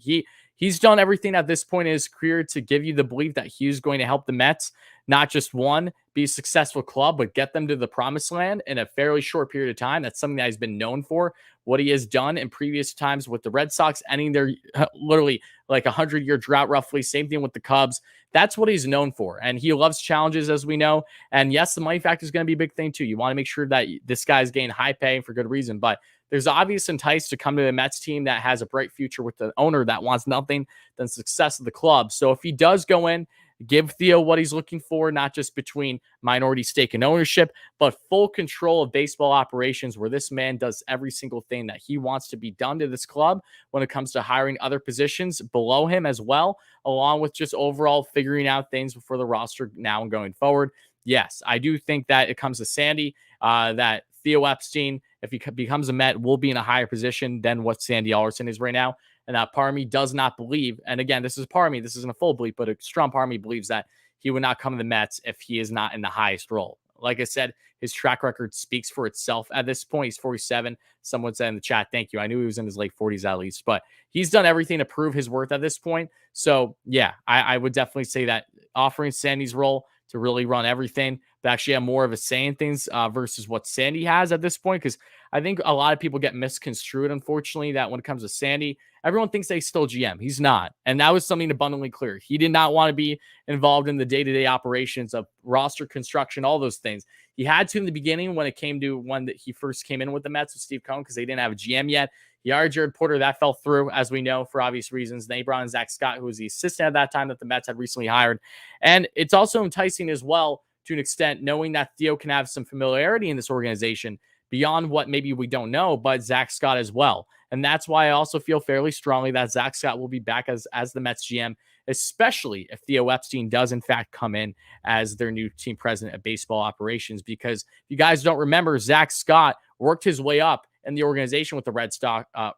He's done everything at this point in his career to give you the belief that he's going to help the Mets, not just be a successful club, but get them to the promised land in a fairly short period of time. That's something that he's been known for. What he has done in previous times with the Red Sox, ending their literally like 100-year drought, roughly. Same thing with the Cubs. That's what he's known for. And he loves challenges, as we know. And yes, the money factor is going to be a big thing too. You want to make sure that this guy's getting high pay for good reason. But there's obvious entice to come to the Mets team that has a bright future with the owner that wants nothing than success of the club. So if he does go in, give Theo what he's looking for, not just between minority stake and ownership, but full control of baseball operations, where this man does every single thing that he wants to be done to this club when it comes to hiring other positions below him as well, along with just overall figuring out things for the roster now and going forward. Yes, I do think that it comes to Sandy, that Theo Epstein, if he becomes a Met, will be in a higher position than what Sandy Alderson is right now. And that part of me does not believe, and again, this is part of me, this isn't a full belief, but a strong part of me believes that he would not come to the Mets if he is not in the highest role. Like I said, his track record speaks for itself at this point. He's 47. Someone said in the chat, thank you. I knew he was in his late 40s at least, but he's done everything to prove his worth at this point. So yeah, I would definitely say that offering Sandy's role to really run everything, but actually have more of a say in things versus what Sandy has at this point. Because I think a lot of people get misconstrued, unfortunately, that when it comes to Sandy, everyone thinks that he's still GM. He's not. And that was something abundantly clear. He did not want to be involved in the day-to-day operations of roster construction, all those things. He had to in the beginning when it came to when that he first came in with the Mets with Steve Cohen, because they didn't have a GM yet. He hired Jared Porter. That fell through, as we know, for obvious reasons. Then he brought in Zach Scott, who was the assistant at that time that the Mets had recently hired. And it's also enticing as well, to an extent, knowing that Theo can have some familiarity in this organization beyond what maybe we don't know, but Zach Scott as well. And that's why I also feel fairly strongly that Zach Scott will be back as the Mets GM, especially if Theo Epstein does in fact come in as their new team president of baseball operations. Because if you guys don't remember, Zach Scott worked his way up in the organization with the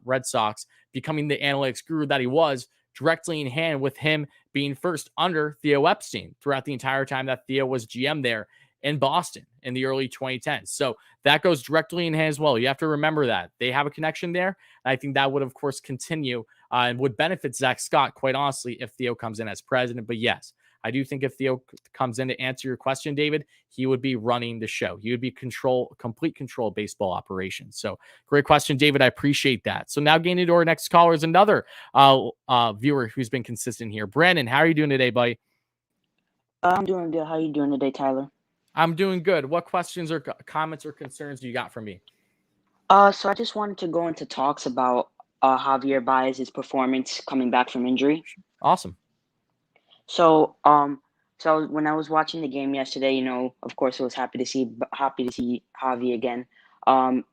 Red Sox, becoming the analytics guru that he was, directly in hand with him being first under Theo Epstein throughout the entire time that Theo was GM there in Boston in the early 2010s. So that goes directly in hand as well. You have to remember that they have a connection there. And I think that would, of course, continue and would benefit Zach Scott, quite honestly, if Theo comes in as president. But yes, I do think if Theo comes in to answer your question, David, he would be running the show. He would be complete control of baseball operations. So great question, David. I appreciate that. So now getting into our next caller is another viewer who's been consistent here. Brandon, how are you doing today, buddy? I'm doing good. How are you doing today, Tyler? I'm doing good. What questions or comments or concerns do you got from me? So I just wanted to go into talks about Javier Baez's performance coming back from injury. Awesome. So So when I was watching the game yesterday, of course, I was happy to see Javi again.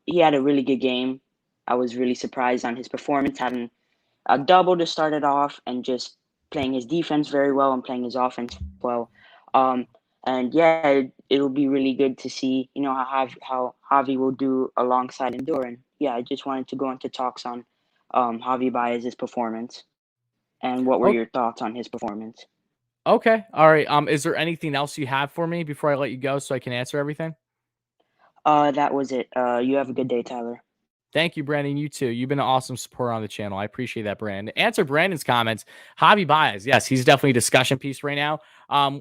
He had a really good game. I was really surprised on his performance, having a double to start it off, and just playing his defense very well and playing his offense well. Um, and yeah, it'll be really good to see, how Javi will do alongside Endure. And yeah, I just wanted to go into talks on Javi Baez's performance, and what were your thoughts on his performance? Okay. All right. Is there anything else you have for me before I let you go so I can answer everything? That was it. You have a good day, Tyler. Thank you, Brandon. You too. You've been an awesome supporter on the channel. I appreciate that, Brandon. To answer Brandon's comments, Javi Baez. Yes, he's definitely a discussion piece right now.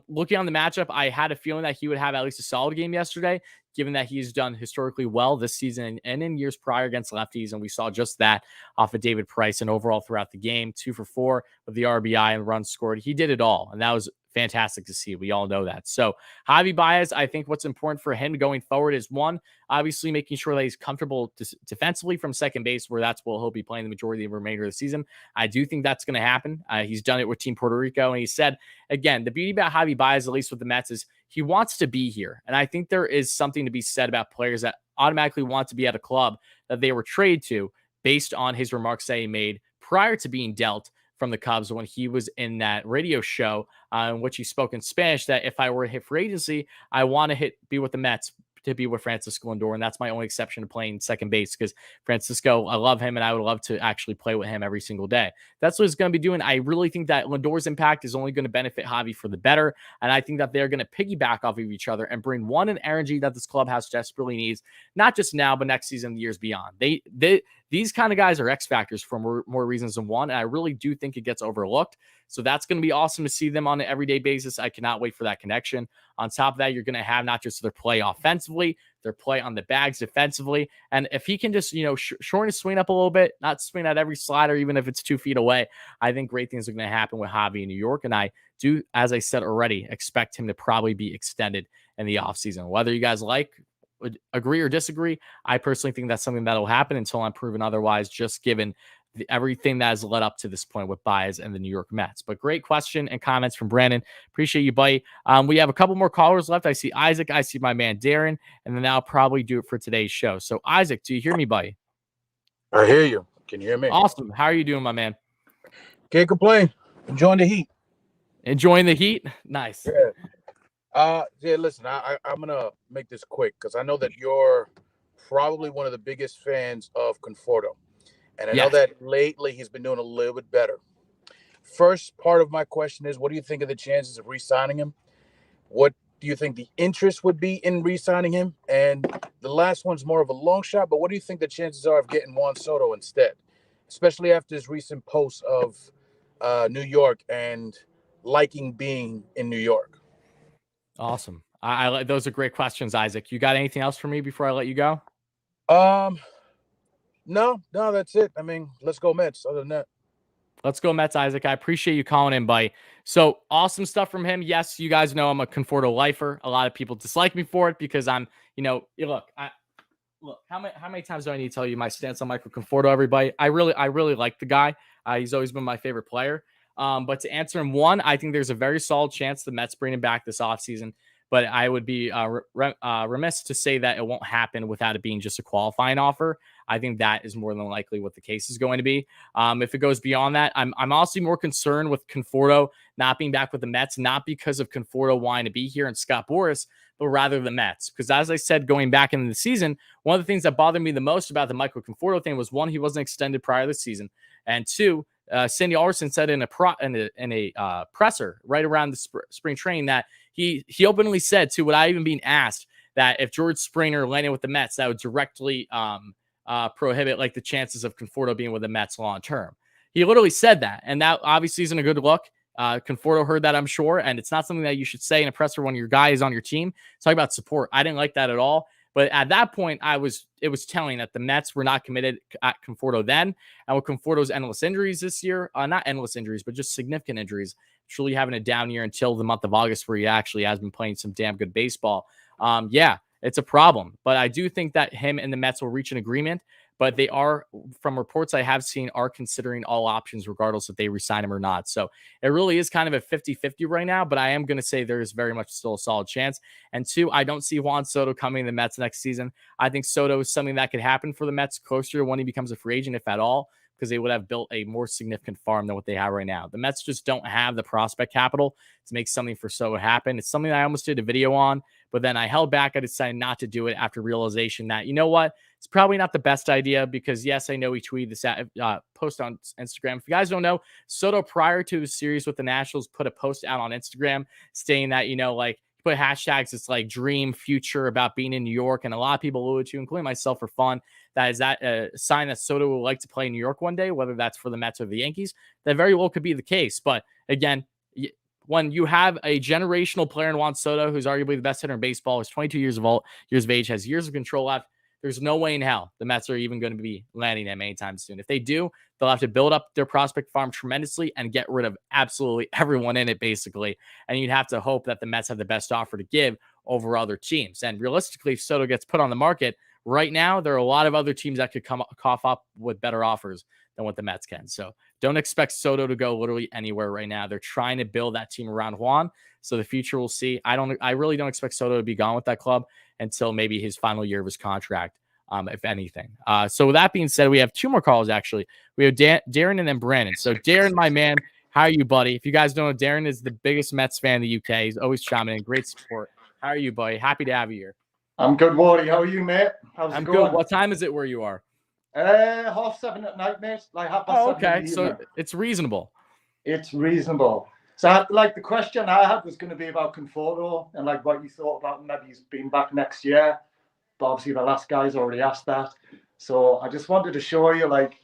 Looking on the matchup, I had a feeling that he would have at least a solid game yesterday, given that he's done historically well this season and in years prior against lefties. And we saw just that off of David Price and overall throughout the game, 2 for 4 with the RBI and runs scored. He did it all. And that was fantastic to see. We all know that. So Javi Baez, I think what's important for him going forward is, one, obviously making sure that he's comfortable defensively from second base, where that's where he'll be playing the majority of the remainder of the season. I do think that's going to happen. He's done it with Team Puerto Rico. And he said, again, the beauty about Javi Baez, at least with the Mets, is he wants to be here. And I think there is something to be said about players that automatically want to be at a club that they were traded to based on his remarks that he made prior to being dealt from the Cubs when he was in that radio show in which he spoke in Spanish, that if I were to hit free agency, I want to be with the Mets to be with Francisco Lindor. And that's my only exception to playing second base, because Francisco, I love him and I would love to actually play with him every single day. That's what he's going to be doing. I really think that Lindor's impact is only going to benefit Javi for the better. And I think that they're going to piggyback off of each other and bring an energy that this clubhouse desperately needs, not just now, but next season, the years beyond. These kind of guys are X factors for more reasons than one. And I really do think it gets overlooked. So that's going to be awesome to see them on an everyday basis. I cannot wait for that connection. On top of that, you're going to have not just their play offensively, their play on the bags defensively. And if he can just, shorten his swing up a little bit, not swing at every slider, even if it's 2 feet away, I think great things are going to happen with Javi in New York. And I do, as I said already, expect him to probably be extended in the offseason. Whether you guys would agree or disagree, I personally think that's something that'll happen until I'm proven otherwise, just given everything that has led up to this point with Baez and the New York Mets. But great question and comments from Brandon. Appreciate you, buddy. We have a couple more callers left. I see Isaac. I see my man Darren. And then that'll probably do it for today's show. So Isaac, do you hear me, buddy? I hear you. Can you hear me? Awesome. How are you doing, my man? Can't complain. Enjoying the heat. Enjoying the heat? Nice. Yeah, listen, I'm going to make this quick because I know that you're probably one of the biggest fans of Conforto. And I know that lately he's been doing a little bit better. First part of my question is, what do you think of the chances of re-signing him? What do you think the interest would be in re-signing him? And the last one's more of a long shot, but what do you think the chances are of getting Juan Soto instead? Especially after his recent post of New York and liking being in New York. Awesome. I like those are great questions, Isaac. You got anything else for me before I let you go? No, that's it. I mean, let's go Mets. Other than that, let's go Mets, Isaac. I appreciate you calling in, buddy. So awesome stuff from him. Yes, you guys know I'm a Conforto lifer. A lot of people dislike me for it because I'm, look, how many times do I need to tell you my stance on Michael Conforto, everybody? I really like the guy. He's always been my favorite player. But to answer him, one, I think there's a very solid chance the Mets bring him back this offseason. But I would be remiss to say that it won't happen without it being just a qualifying offer. I think that is more than likely what the case is going to be. If it goes beyond that, I'm honestly more concerned with Conforto not being back with the Mets, not because of Conforto wanting to be here and Scott Boras, but rather the Mets. Because as I said, going back into the season, one of the things that bothered me the most about the Michael Conforto thing was, one, he wasn't extended prior to the season, and two, Sandy Alderson said in a presser right around the spring training that he openly said, too, without even being asked, that if George Springer landed with the Mets, that would directly prohibit the chances of Conforto being with the Mets long term. He literally said that, and that obviously isn't a good look. Conforto heard that, I'm sure, and it's not something that you should say in a presser when your guy is on your team. Talk about support. I didn't like that at all. But at that point, it was telling that the Mets were not committed at Conforto then. And with Conforto's endless injuries this year, not endless injuries, but just significant injuries, truly having a down year until the month of August, where he actually has been playing some damn good baseball. It's a problem. But I do think that him and the Mets will reach an agreement. but they are, from reports I have seen, are considering all options regardless if they resign him or not. So it really is kind of a 50-50 right now, but I am going to say there is very much still a solid chance. And two, I don't see Juan Soto coming to the Mets next season. I think Soto is something that could happen for the Mets closer to when he becomes a free agent, if at all, because they would have built a more significant farm than what they have right now. The Mets just don't have the prospect capital to make something for Soto happen. It's something I almost did a video on, but then I held back. I decided not to do it after realization that, you know what, it's probably not the best idea because, yes, I know he tweeted this post on Instagram. If you guys don't know, Soto, prior to his series with the Nationals, put a post out on Instagram stating that, you know, like, put hashtags, it's like dream future about being in New York. And a lot of people alluded to, including myself, for fun, that is that a sign that Soto would like to play in New York one day, whether that's for the Mets or the Yankees. That very well could be the case. But again, when you have a generational player in Juan Soto, who's arguably the best hitter in baseball, is 22 years of age, has years of control left, there's no way in hell the Mets are even going to be landing him anytime soon. If they do, they'll have to build up their prospect farm tremendously and get rid of absolutely everyone in it, basically. And you'd have to hope that the Mets have the best offer to give over other teams. And realistically, if Soto gets put on the market right now, there are a lot of other teams that could cough up with better offers than what the Mets can. So don't expect Soto to go literally anywhere right now. They're trying to build that team around Juan. So the future we'll see. I really don't expect Soto to be gone with that club until maybe his final year of his contract, if anything. So with that being said, we have two more calls, actually. We have Darren and then Brandon. So Darren, my man, how are you, buddy? If you guys don't know, Darren is the biggest Mets fan in the UK. He's always chiming in. Great support. How are you, buddy? Happy to have you here. I'm good, Wardy. How are you, mate? How's it going? Good. What time is it where you are? 7:30 at night, mate. Like 7:30. Oh, okay. So it's reasonable. It's reasonable. So, like, the question I had was going to be about Conforto and like what you thought about maybe he's being back next year. But obviously, the last guy's already asked that. So I just wanted to show you like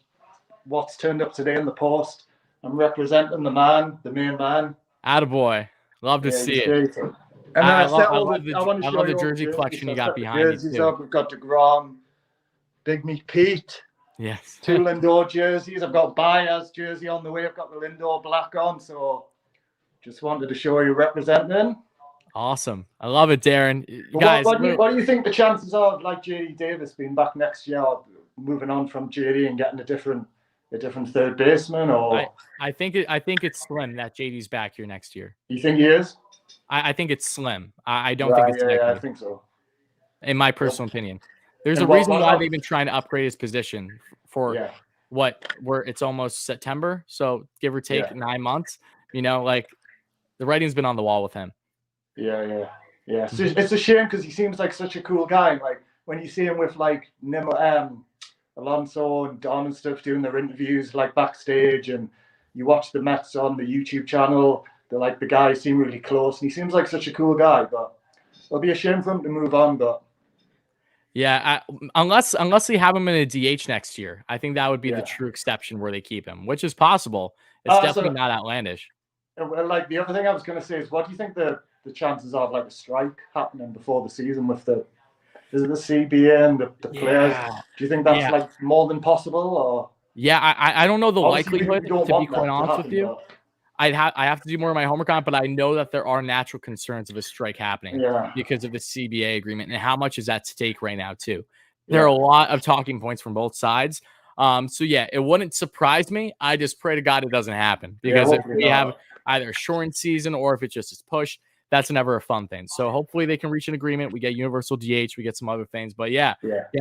what's turned up today in the post. I'm representing the man, the main man. Attaboy. Love to see it. And I love the jersey collection you got behind you, too. We've got DeGrom, Big Meat Pete. Yes. 2 Lindor jerseys. I've got Baez jersey on the way. I've got the Lindor black on. So just wanted to show you representing. Awesome. I love it, Darren. Guys, what do you think the chances are of like JD Davis being back next year, moving on from JD and getting a different third baseman? Or I think it's slim that JD's back here next year. You think he is? I think it's slim. I don't think it's likely. Yeah, I think so. In my personal opinion. There's a reason why they've been trying to upgrade his position for where it's almost September. So give or take 9 months, you know, like the writing's been on the wall with him. Yeah. So it's a shame because he seems like such a cool guy. Like when you see him with like Nemo, Alonso and Don and stuff doing their interviews like backstage, and you watch the Mets on the YouTube channel, they're like the guys seem really close, and he seems like such a cool guy. But it'll be a shame for him to move on. But yeah, unless they have him in a DH next year, I think that would be the true exception where they keep him, which is possible. It's definitely not outlandish. Like the other thing I was going to say is, what do you think the chances are of like a strike happening before the season with the CBA and the players? Do you think that's like more than possible? Or I don't know the likelihood, to be quite honest with you. But I have to do more of my homework on it, but I know that there are natural concerns of a strike happening because of the CBA agreement and how much is at stake right now too. There are a lot of talking points from both sides. So yeah, it wouldn't surprise me. I just pray to God it doesn't happen, because if we have either a shortened season or if it just is pushed, that's never a fun thing. So hopefully they can reach an agreement. We get universal DH, we get some other things, but yeah,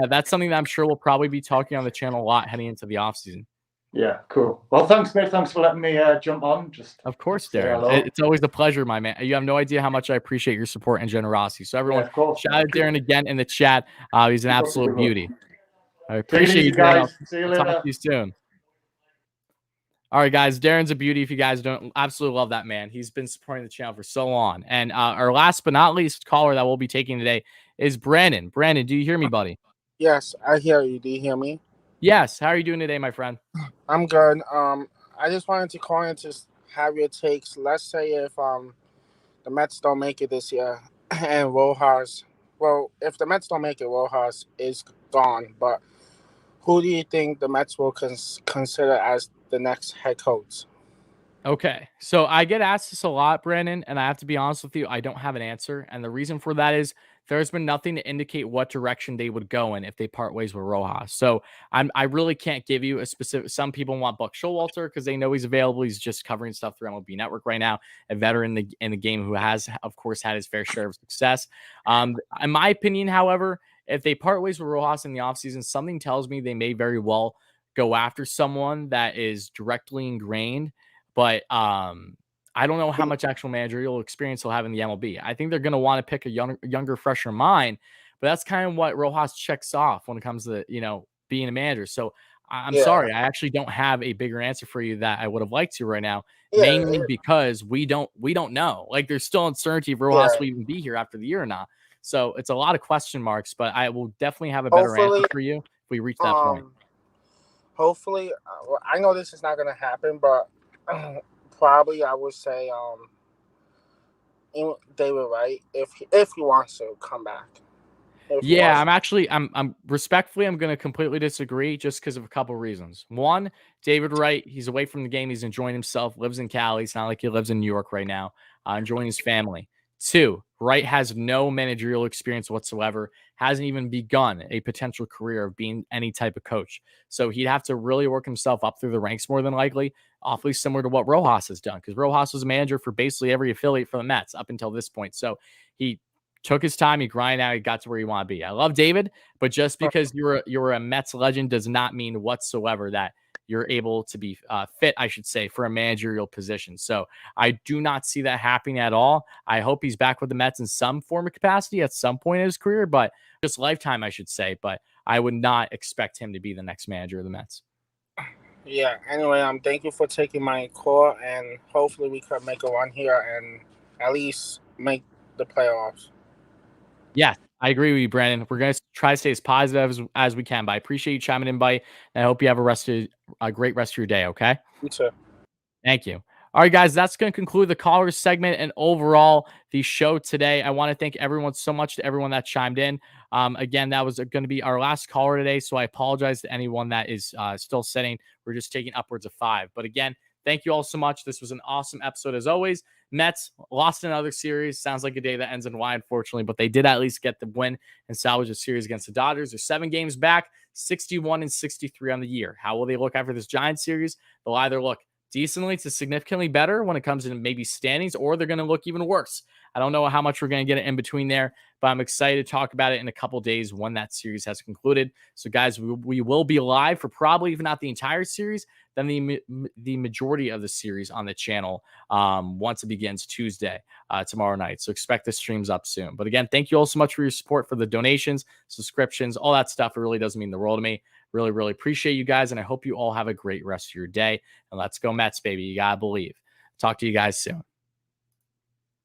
that's something that I'm sure we'll probably be talking on the channel a lot heading into the offseason. Yeah, cool. Well, thanks, mate. Thanks for letting me jump on. Of course, Darren. It's always a pleasure, my man. You have no idea how much I appreciate your support and generosity. So everyone, shout out Darren again in the chat. He's an absolute beauty. I appreciate you guys. See you later. Talk to you soon. All right, guys. Darren's a beauty. If you guys don't, absolutely love that man. He's been supporting the channel for so long. And our last but not least caller that we'll be taking today is Brandon. Brandon, do you hear me, buddy? Yes, I hear you. Do you hear me? Yes. How are you doing today, my friend? I'm good. I just wanted to call in to have your takes. Let's say if the Mets don't make it this year and Rojas, well, if the Mets don't make it, Rojas is gone. But who do you think the Mets will consider as the next head coach? Okay. So I get asked this a lot, Brandon, and I have to be honest with you, I don't have an answer. And the reason for that is there's been nothing to indicate what direction they would go in if they part ways with Rojas. So I really can't give you a specific. Some people want Buck Showalter because they know he's available. He's just covering stuff through MLB Network right now, a veteran in the game who has, of course, had his fair share of success. In my opinion, however, if they part ways with Rojas in the offseason, something tells me they may very well go after someone that is directly ingrained. But I don't know how much actual managerial experience he'll have in the MLB. I think they're going to want to pick a younger, fresher mind, but that's kind of what Rojas checks off when it comes to, being a manager. So I'm sorry. I actually don't have a bigger answer for you that I would have liked to right now, mainly because we don't know. Like, there's still uncertainty if Rojas will even be here after the year or not. So it's a lot of question marks, but I will definitely have a better answer for you if we reach that point. Hopefully, I know this is not going to happen, but probably I would say David Wright if he wants to come back. I'm respectfully, I'm going to completely disagree just because of a couple reasons. One, David Wright, he's away from the game. He's enjoying himself, lives in Cali. It's not like he lives in New York right now, enjoying his family. Two, Wright has no managerial experience whatsoever, hasn't even begun a potential career of being any type of coach. So he'd have to really work himself up through the ranks more than likely, awfully similar to what Rojas has done, because Rojas was a manager for basically every affiliate for the Mets up until this point. So he took his time, he grinded out, he got to where he wanted to be. I love David, but just because you're a Mets legend does not mean whatsoever that you're able to be fit, I should say, for a managerial position. So I do not see that happening at all. I hope he's back with the Mets in some form of capacity at some point in his career, but just lifetime, I should say. But I would not expect him to be the next manager of the Mets. Yeah. Anyway, thank you for taking my call, and hopefully we can make a run here and at least make the playoffs. Yeah, I agree with you, Brandon. We're going to try to stay as positive as we can, but I appreciate you chiming in, buddy. And I hope you have a great rest of your day, okay? You too. Thank you. All right, guys, that's going to conclude the callers segment and overall the show today. I want to thank everyone so much to everyone that chimed in. Again, that was going to be our last caller today, so I apologize to anyone that is still sitting. We're just taking upwards of 5. But again, thank you all so much. This was an awesome episode as always. Mets lost another series. Sounds like a day that ends in Y, unfortunately, but they did at least get the win and salvage a series against the Dodgers. They're 7 games back, 61-63 on the year. How will they look after this Giants series? They'll either look decently to significantly better when it comes to maybe standings, or they're going to look even worse. I don't know how much we're going to get in between there, but I'm excited to talk about it in a couple days when that series has concluded. So, guys, we will be live for probably, if not the entire series, then the majority of the series on the channel once it begins Tuesday, tomorrow night. So expect the streams up soon. But again, thank you all so much for your support, for the donations, subscriptions, all that stuff. It really does mean the world to me. Really, really appreciate you guys, and I hope you all have a great rest of your day. And let's go Mets, baby. You got to believe. Talk to you guys soon.